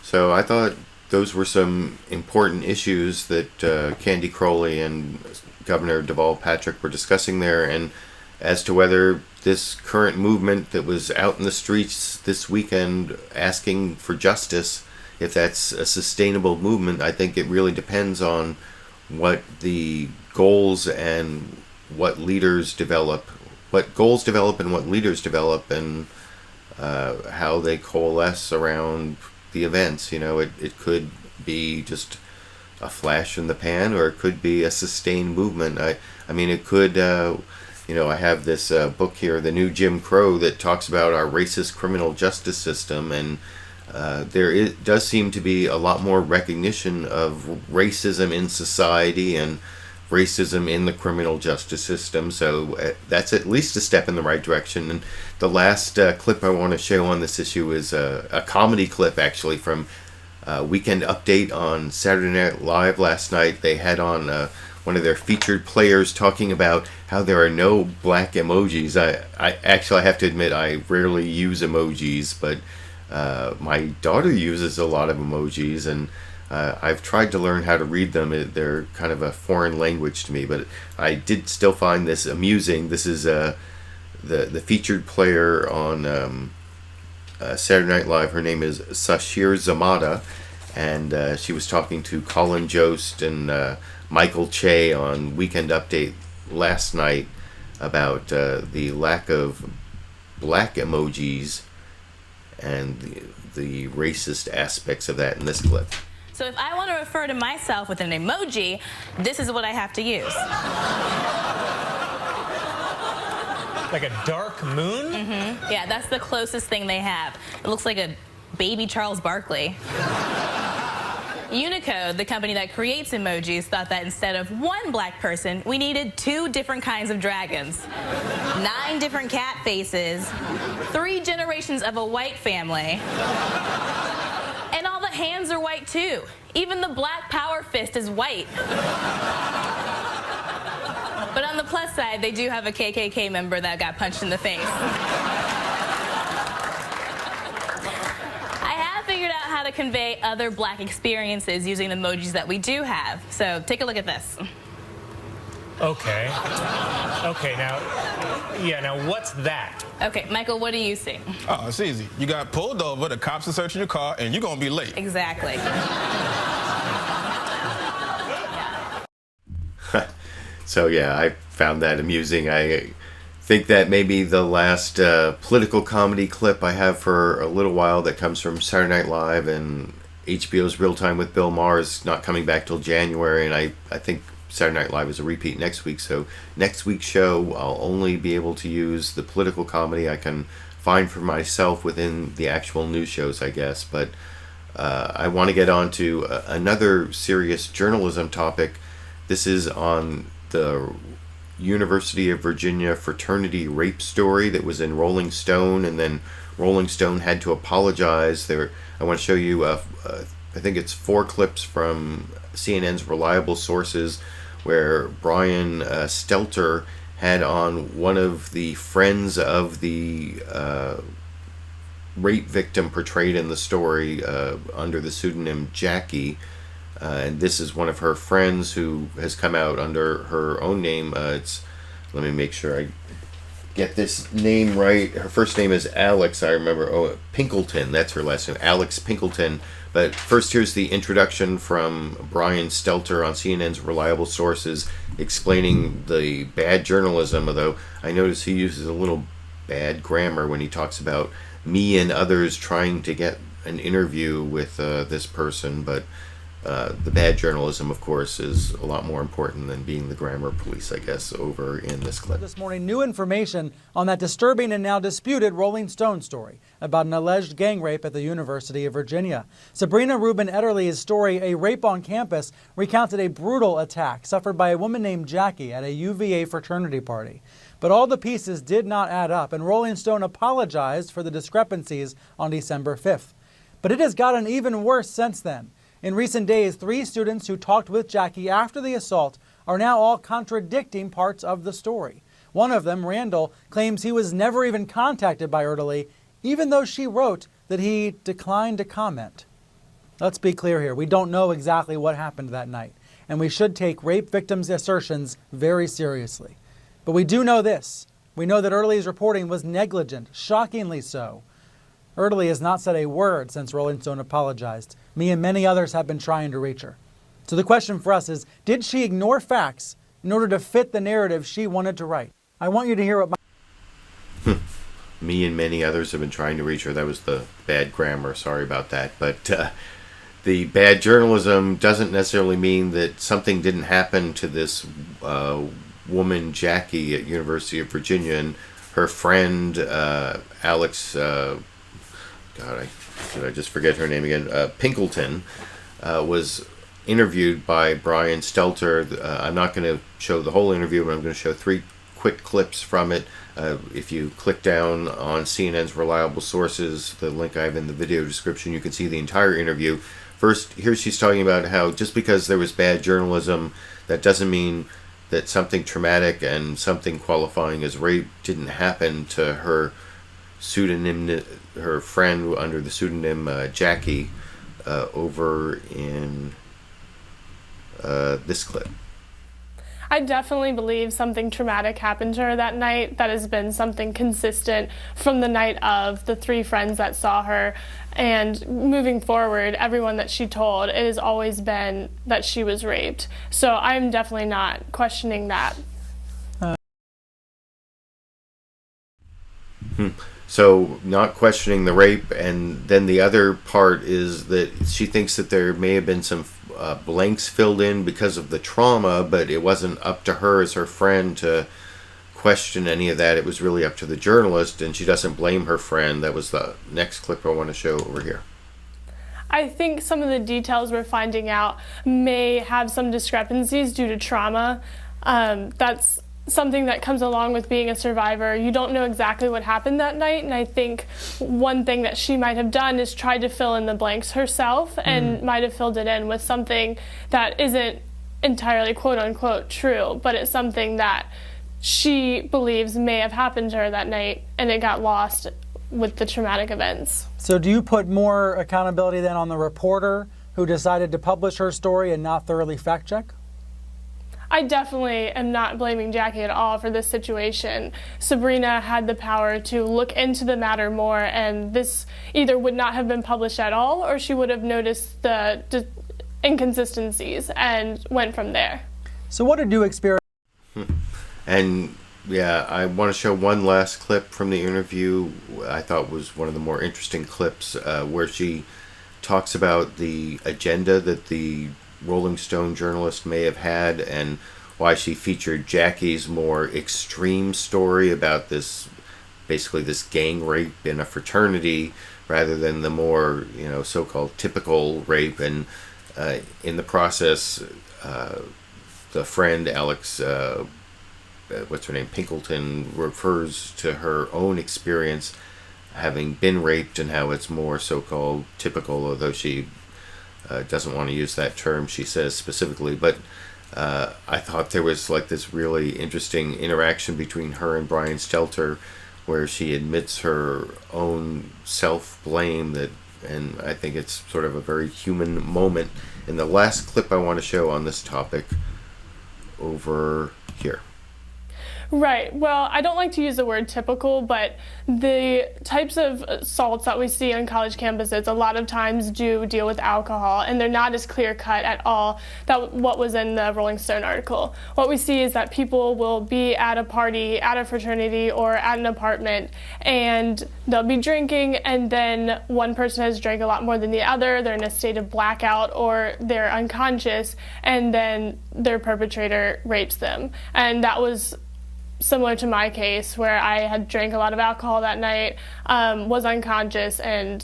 So I thought those were some important issues that Candy Crowley and Governor Deval Patrick were discussing there, and as to whether this current movement that was out in the streets this weekend asking for justice, if that's a sustainable movement, I think it really depends on what the goals and what leaders develop, what goals develop and what leaders develop, and how they coalesce around the events. You know, it could be just a flash in the pan, or it could be a sustained movement. I mean, it could, you know, I have this book here, The New Jim Crow, that talks about our racist criminal justice system, and does seem to be a lot more recognition of racism in society and racism in the criminal justice system. So that's at least a step in the right direction. And the last clip I want to show on this issue is a comedy clip, actually, from Weekend Update on Saturday Night Live last night. They had on one of their featured players talking about how there are no black emojis. I actually have to admit I rarely use emojis, but my daughter uses a lot of emojis, and I've tried to learn how to read them. They're kind of a foreign language to me, but I did still find this amusing. This is the featured player on Saturday Night Live. Her name is Sasheer Zamata, and she was talking to Colin, Jost, and Michael Che on Weekend Update last night about the lack of black emojis and the racist aspects of that in this clip. So if I want to refer to myself with an emoji, this is what I have to use. Like a dark moon? Mm-hmm. Yeah, that's the closest thing they have. It looks like a baby Charles Barkley. Unicode, the company that creates emojis, thought that instead of one black person, we needed 2 different kinds of dragons, 9 different cat faces, 3 generations of a white family, and all the hands are white too. Even the black power fist is white. But on the plus side, they do have a KKK member that got punched in the face. Figured out how to convey other black experiences using the emojis that we do have. So take a look at this. Okay. Okay, now what's that? Okay, Michael, what do you see? Oh, it's easy. You got pulled over, the cops are searching your car, and you're gonna be late. Exactly. So yeah, I found that amusing. I think that may be the last political comedy clip I have for a little while that comes from Saturday Night Live, and HBO's Real Time with Bill Maher is not coming back till January, and I think Saturday Night Live is a repeat next week. So next week's show, I'll only be able to use the political comedy I can find for myself within the actual news shows, I guess. But I want to get on to another serious journalism topic. This is on the University of Virginia fraternity rape story that was in Rolling Stone, and then Rolling Stone had to apologize. I want to show you, I think it's 4 clips from CNN's reliable sources where Brian Stelter had on one of the friends of the rape victim portrayed in the story under the pseudonym Jackie. And this is one of her friends who has come out under her own name. Let me make sure I get this name right. Her first name is Alex, I remember. Oh, Pinkleton, that's her last name, Alex Pinkleton. But first, here's the introduction from Brian Stelter on CNN's Reliable Sources explaining the bad journalism, although I notice he uses a little bad grammar when he talks about me and others trying to get an interview with this person. But the bad journalism, of course, is a lot more important than being the grammar police, I guess, over in this clip. This morning, new information on that disturbing and now disputed Rolling Stone story about an alleged gang rape at the University of Virginia. Sabrina Rubin Ederle's story, A Rape on Campus, recounted a brutal attack suffered by a woman named Jackie at a UVA fraternity party. But all the pieces did not add up, and Rolling Stone apologized for the discrepancies on December 5th. But it has gotten even worse since then. In recent days, 3 students who talked with Jackie after the assault are now all contradicting parts of the story. One of them, Randall, claims he was never even contacted by Erdely, even though she wrote that he declined to comment. Let's be clear here. We don't know exactly what happened that night, and we should take rape victims' assertions very seriously. But we do know this. We know that Erdely's reporting was negligent, shockingly so. Erdely has not said a word since Rolling Stone apologized. Me and many others have been trying to reach her. So the question for us is, did she ignore facts in order to fit the narrative she wanted to write? I want you to hear what Me and many others have been trying to reach her. That was the bad grammar. Sorry about that. But the bad journalism doesn't necessarily mean that something didn't happen to this woman, Jackie, at University of Virginia. And her friend, Alex... did I just forget her name again? Pinkleton was interviewed by Brian Stelter. I'm not going to show the whole interview, but I'm going to show 3 quick clips from it. If you click down on CNN's Reliable Sources, the link I have in the video description, you can see the entire interview. First, here she's talking about how just because there was bad journalism, that doesn't mean that something traumatic and something qualifying as rape didn't happen to her pseudonym, her friend under the pseudonym Jackie, over in this clip. I definitely believe something traumatic happened to her that night. That has been something consistent from the night of the 3 friends that saw her. And moving forward, everyone that she told, it has always been that she was raped. So I'm definitely not questioning that. So not questioning the rape, and then the other part is that she thinks that there may have been some blanks filled in because of the trauma, but it wasn't up to her as her friend to question any of that. It was really up to the journalist, and she doesn't blame her friend. That was the next clip I want to show over here. I think some of the details we're finding out may have some discrepancies due to trauma. That's something that comes along with being a survivor. You don't know exactly what happened that night, and I think one thing that she might have done is tried to fill in the blanks herself and might have filled it in with something that isn't entirely quote-unquote true, but it's something that she believes may have happened to her that night, and it got lost with the traumatic events. So do you put more accountability then on the reporter who decided to publish her story and not thoroughly fact-check? I definitely am not blaming Jackie at all for this situation. Sabrina had the power to look into the matter more, and this either would not have been published at all, or she would have noticed the inconsistencies and went from there. So what did you experience? And yeah, I want to show one last clip from the interview. I thought was one of the more interesting clips, where she talks about the agenda that the Rolling Stone journalist may have had, and why she featured Jackie's more extreme story about this, basically this gang rape in a fraternity, rather than the more, so-called typical rape. And in the process, the friend Alex, what's her name, Pinkleton, refers to her own experience having been raped and how it's more so-called typical, although she doesn't want to use that term, she says specifically. But I thought there was like this really interesting interaction between her and Brian Stelter, where she admits her own self-blame, and I think it's sort of a very human moment. In the last clip I want to show on this topic, over here. Right. Well, I don't like to use the word typical, but the types of assaults that we see on college campuses a lot of times do deal with alcohol, and they're not as clear-cut at all that what was in the Rolling Stone article. What we see is that people will be at a party, at a fraternity, or at an apartment, and they'll be drinking, and then one person has drank a lot more than the other, they're in a state of blackout, or they're unconscious, and then their perpetrator rapes them. And that was similar to my case, where I had drank a lot of alcohol that night, was unconscious, and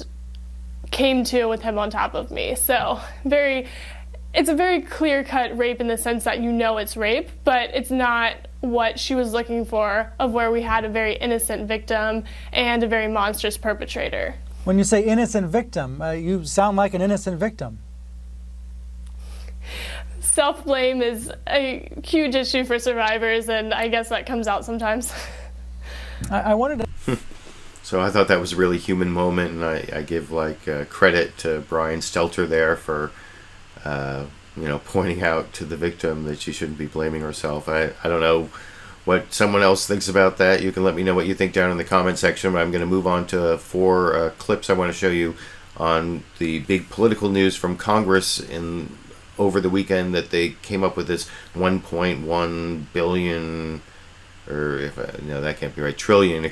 came to with him on top of me. So it's a very clear-cut rape in the sense that you know it's rape, but it's not what she was looking for, of where we had a very innocent victim and a very monstrous perpetrator. When you say innocent victim, you sound like an innocent victim. Self-blame is a huge issue for survivors, and I guess that comes out sometimes. I wanted to... So I thought that was a really human moment, and I give credit to Brian Stelter there for pointing out to the victim that she shouldn't be blaming herself. I don't know what someone else thinks about that. You can let me know what you think down in the comment section, but I'm going to move on to 4 clips I want to show you on the big political news from Congress over the weekend, that they came up with this 1.1 billion, or that can't be right, trillion,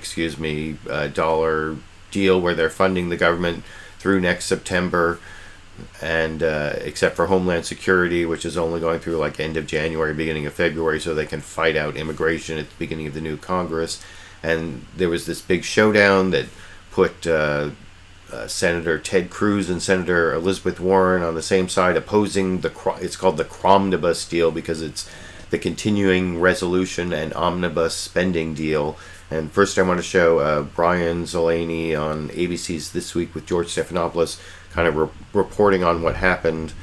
dollar deal where they're funding the government through next September, and except for Homeland Security, which is only going through end of January, beginning of February, so they can fight out immigration at the beginning of the new Congress. And there was this big showdown that put Senator Ted Cruz and Senator Elizabeth Warren on the same side, opposing it's called the CROMNIBUS deal, because it's the continuing resolution and omnibus spending deal. And first I want to show Brian Zeleny on ABC's This Week with George Stephanopoulos kind of reporting on what happened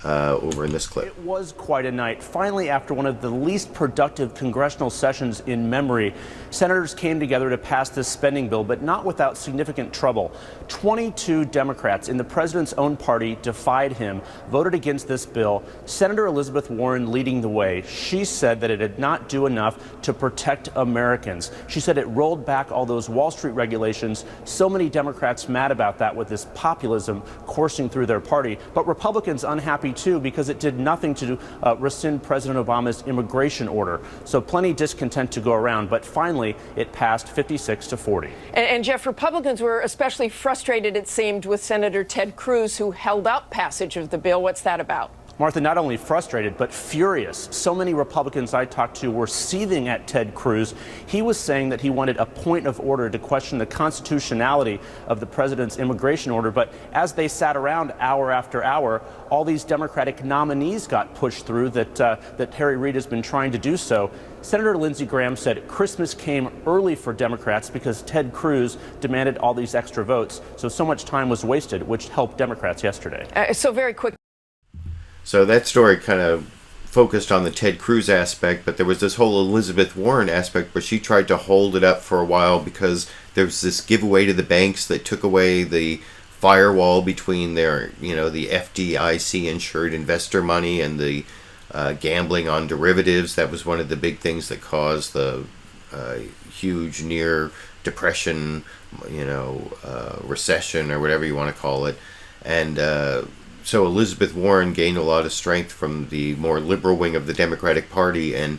over in this clip. It was quite a night. Finally, after one of the least productive congressional sessions in memory, senators came together to pass this spending bill, but not without significant trouble. 22 Democrats in the president's own party defied him, voted against this bill. Senator Elizabeth Warren leading the way. She said that it did not do enough to protect Americans. She said it rolled back all those Wall Street regulations. So many Democrats mad about that, with this populism coursing through their party. But Republicans unhappy too, because it did nothing to rescind President Obama's immigration order. So plenty discontent to go around, but finally it passed 56-40. And Jeff, Republicans were especially frustrated, it seemed, with Senator Ted Cruz, who held up passage of the bill. What's that about? Martha, not only frustrated, but furious. So many Republicans I talked to were seething at Ted Cruz. He was saying that he wanted a point of order to question the constitutionality of the president's immigration order. But as they sat around hour after hour, all these Democratic nominees got pushed through that Harry Reid has been trying to do so. Senator Lindsey Graham said Christmas came early for Democrats because Ted Cruz demanded all these extra votes. So much time was wasted, which helped Democrats yesterday. So very quick. So that story kind of focused on the Ted Cruz aspect, but there was this whole Elizabeth Warren aspect where she tried to hold it up for a while because there was this giveaway to the banks that took away the firewall between their, the FDIC insured investor money and the gambling on derivatives. That was one of the big things that caused the huge near depression, recession or whatever you want to call it. And so Elizabeth Warren gained a lot of strength from the more liberal wing of the Democratic Party, and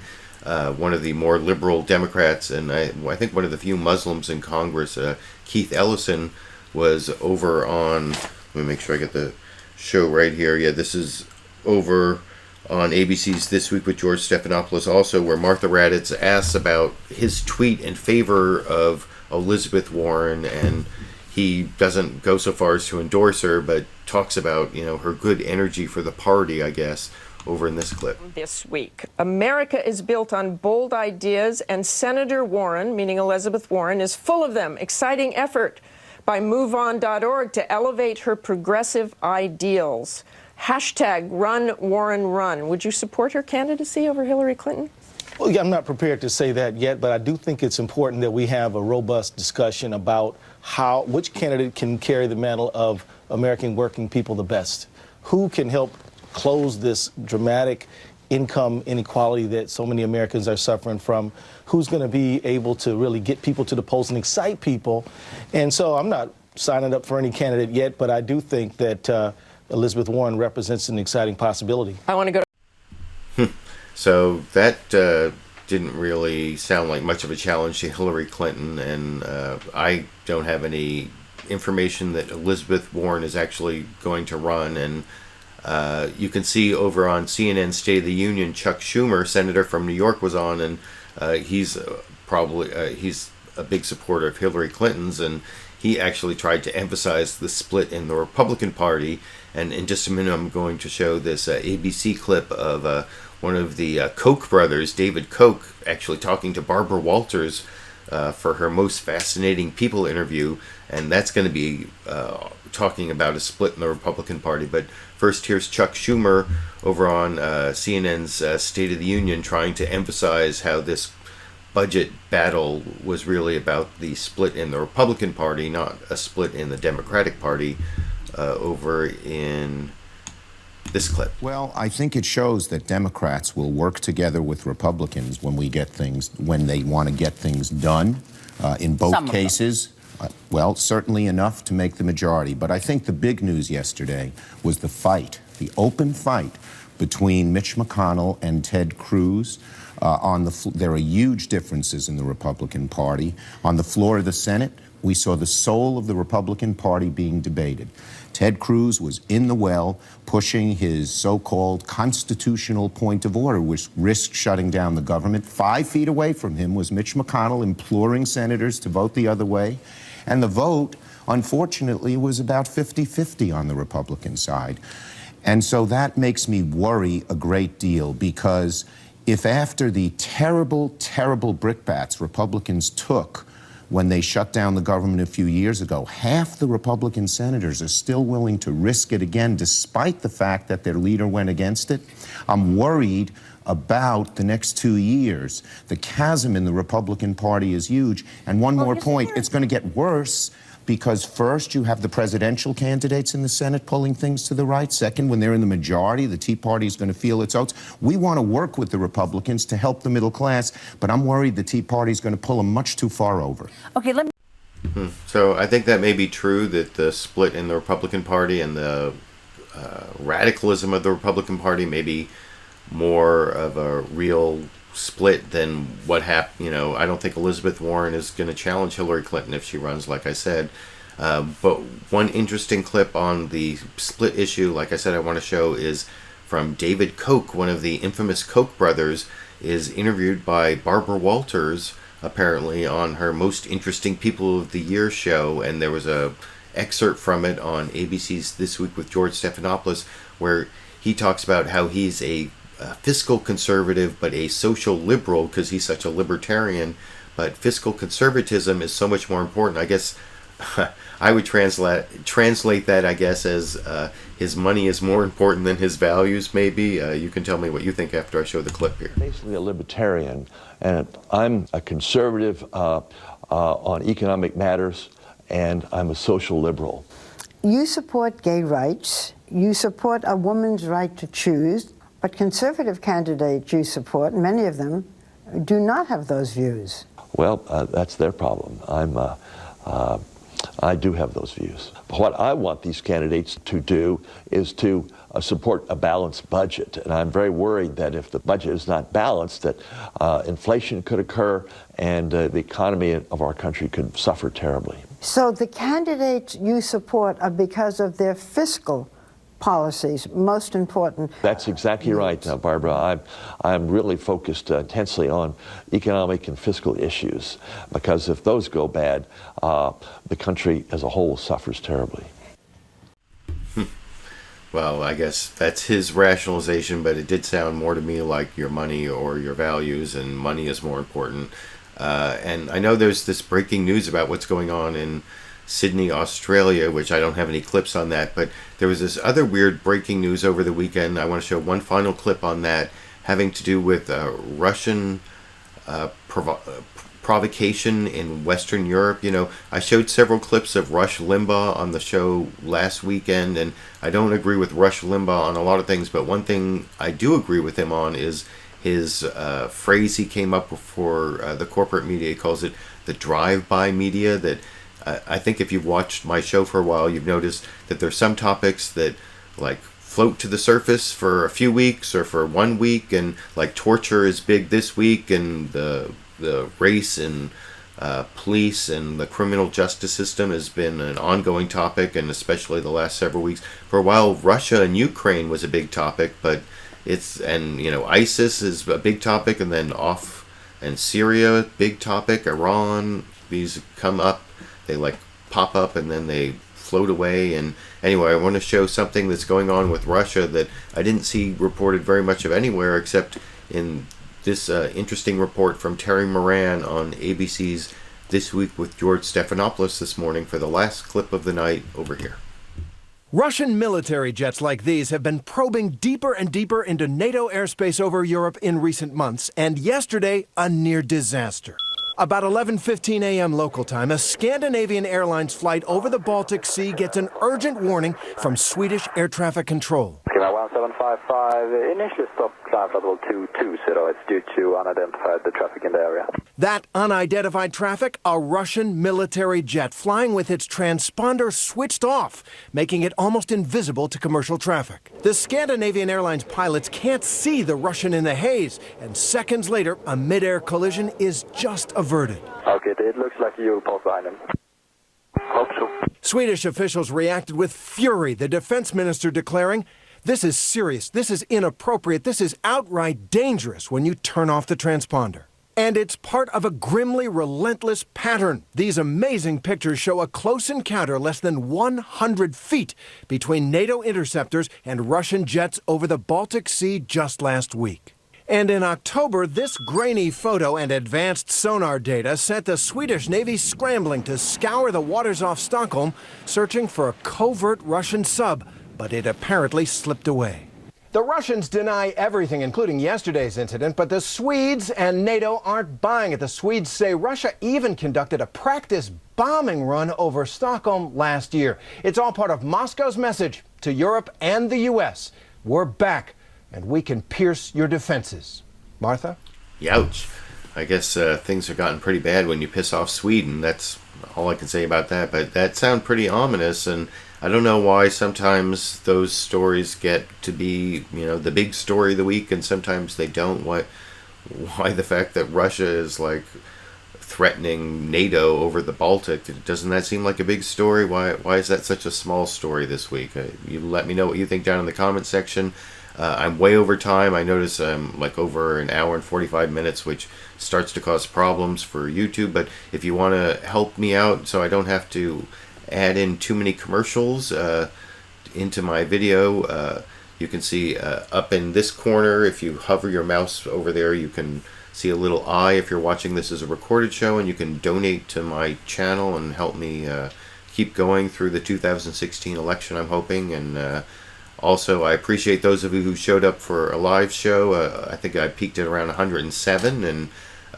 one of the more liberal Democrats, and I think one of the few Muslims in Congress, Keith Ellison, was over on, let me make sure I get the show right here. Yeah, this is over on ABC's This Week with George Stephanopoulos also, where Martha Raddatz asks about his tweet in favor of Elizabeth Warren, and he doesn't go so far as to endorse her, but talks about, her good energy for the party, I guess, over in this clip. This week, America is built on bold ideas, and Senator Warren, meaning Elizabeth Warren, is full of them. Exciting effort by MoveOn.org to elevate her progressive ideals. #RunWarrenRun. Would you support her candidacy over Hillary Clinton? Well, yeah, I'm not prepared to say that yet, but I do think it's important that we have a robust discussion about which candidate can carry the mantle of American working people the best. Who can help close this dramatic income inequality that so many Americans are suffering from? Who's going to be able to really get people to the polls and excite people? And so I'm not signing up for any candidate yet, but I do think that Elizabeth Warren represents an exciting possibility. I want to go to So that didn't really sound like much of a challenge to Hillary Clinton, and I don't have any information that Elizabeth Warren is actually going to run. And you can see over on CNN State of the Union, Chuck Schumer, senator from New York, was on, and he's a big supporter of Hillary Clinton's, and he actually tried to emphasize the split in the Republican Party. And in just a minute, I'm going to show this ABC clip of one of the Koch brothers, David Koch, actually talking to Barbara Walters for her most fascinating people interview, and that's going to be talking about a split in the Republican Party. But first, here's Chuck Schumer over on CNN's State of the Union trying to emphasize how this budget battle was really about the split in the Republican Party, not a split in the Democratic Party, over in this clip. Well, I think it shows that Democrats will work together with Republicans when they want to get things done. In both cases, well, certainly enough to make the majority. But I think the big news yesterday was the open fight between Mitch McConnell and Ted Cruz. There are huge differences in the Republican Party. On the floor of the Senate, we saw the soul of the Republican Party being debated. Ted Cruz was in the well, pushing his so-called constitutional point of order, which risked shutting down the government. 5 feet away from him was Mitch McConnell imploring senators to vote the other way. And the vote, unfortunately, was about 50-50 on the Republican side. And so that makes me worry a great deal, because if after the terrible, terrible brickbats Republicans took when they shut down the government a few years ago, half the Republican senators are still willing to risk it again, despite the fact that their leader went against it, I'm worried about the next 2 years. The chasm in the Republican Party is huge. And one more point, it's going to get worse, because first, you have the presidential candidates in the Senate pulling things to the right. Second, when they're in the majority, the Tea Party is going to feel its oats. We want to work with the Republicans to help the middle class, but I'm worried the Tea Party is going to pull them much too far over. Okay, let me... So I think that may be true, that the split in the Republican Party and the radicalism of the Republican Party may be more of a real split than what happened. I don't think Elizabeth Warren is going to challenge Hillary Clinton if she runs, like I said. But one interesting clip on the split issue, like I said, I want to show is from David Koch, one of the infamous Koch brothers, is interviewed by Barbara Walters, apparently, on her Most Interesting People of the Year show. And there was a excerpt from it on ABC's This Week with George Stephanopoulos, where he talks about how he's a fiscal conservative but a social liberal because he's such a libertarian, but fiscal conservatism is so much more important. I guess I would translate that, I guess, as his money is more important than his values, maybe. You can tell me what you think after I show the clip here. Basically a libertarian, and I'm a conservative on economic matters, and I'm a social liberal. You support gay rights, you support a woman's right to choose, but conservative candidates you support, many of them, do not have those views. Well, that's their problem. I do have those views. What I want these candidates to do is to support a balanced budget. And I'm very worried that if the budget is not balanced, that inflation could occur and the economy of our country could suffer terribly. So the candidates you support are because of their fiscal policies, most important. That's exactly right, Barbara. I'm really focused intensely on economic and fiscal issues, because if those go bad, the country as a whole suffers terribly. Well, I guess that's his rationalization, but it did sound more to me like your money or your values, and money is more important. And I know there's this breaking news about what's going on in Sydney, Australia, which I don't have any clips on that, but there was this other weird breaking news over the weekend. I want to show one final clip on that, having to do with Russian provocation in Western Europe. You know, I showed several clips of Rush Limbaugh on the show last weekend, and I don't agree with Rush Limbaugh on a lot of things, but one thing I do agree with him on is his phrase he came up with for the corporate media. He calls it the drive-by media. That I think if you've watched my show for a while, you've noticed that there's some topics that like float to the surface for a few weeks or for 1 week, and like torture is big this week, and the race and police and the criminal justice system has been an ongoing topic, and especially the last several weeks. For a while, Russia and Ukraine was a big topic, but ISIS is a big topic, and then and Syria, big topic, Iran, these come up, they like pop up and then they float away. And anyway, I want to show something that's going on with Russia that I didn't see reported very much of anywhere except in this interesting report from Terry Moran on ABC's This Week with George Stephanopoulos this morning for the last clip of the night over here. Russian military jets like these have been probing deeper and deeper into NATO airspace over Europe in recent months, and yesterday, a near disaster. About 11:15 a.m. local time, a Scandinavian Airlines flight over the Baltic Sea gets an urgent warning from Swedish air traffic control. 1755, initially stop climb level 220. It's due to unidentified traffic in the area. That unidentified traffic, a Russian military jet flying with its transponder switched off, making it almost invisible to commercial traffic. The Scandinavian Airlines pilots can't see the Russian in the haze, and seconds later, a mid-air collision is just averted. Okay, it looks like you pass behind him. Hope so. Swedish officials reacted with fury, the defense minister declaring, "This is serious, this is inappropriate, this is outright dangerous when you turn off the transponder." And it's part of a grimly relentless pattern. These amazing pictures show a close encounter less than 100 feet between NATO interceptors and Russian jets over the Baltic Sea just last week. And in October, this grainy photo and advanced sonar data sent the Swedish Navy scrambling to scour the waters off Stockholm, searching for a covert Russian sub, but it apparently slipped away. The Russians deny everything, including yesterday's incident, but the Swedes and NATO aren't buying it. The Swedes say Russia even conducted a practice bombing run over Stockholm last year. It's all part of Moscow's message to Europe and the U.S. We're back, and we can pierce your defenses. Martha? Youch. I guess things have gotten pretty bad when you piss off Sweden. That's all I can say about that. But that sounds pretty ominous, and I don't know why sometimes those stories get to be, the big story of the week, and sometimes they don't. Why the fact that Russia is like threatening NATO over the Baltic, doesn't that seem like a big story? Why is that such a small story this week? You let me know what you think down in the comment section. I'm way over time. I notice I'm like over an hour and 45 minutes, which starts to cause problems for YouTube. But if you want to help me out so I don't have to add in too many commercials into my video, you can see up in this corner, if you hover your mouse over there, you can see a little eye if you're watching this as a recorded show, and you can donate to my channel and help me keep going through the 2016 election, I'm hoping. And also, I appreciate those of you who showed up for a live show. I think I peaked at around 107, and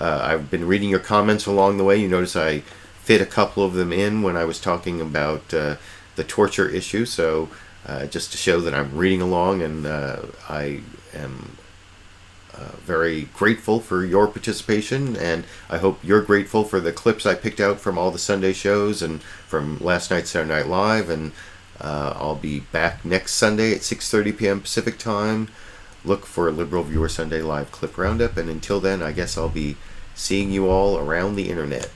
I've been reading your comments along the way. You notice I fit a couple of them in when I was talking about the torture issue, so just to show that I'm reading along, and I am very grateful for your participation, and I hope you're grateful for the clips I picked out from all the Sunday shows and from last night's Saturday Night Live. And I'll be back next Sunday at 6:30 p.m. Pacific Time. Look for Liberal Viewer Sunday Live Clip Roundup, and until then, I guess I'll be seeing you all around the internet.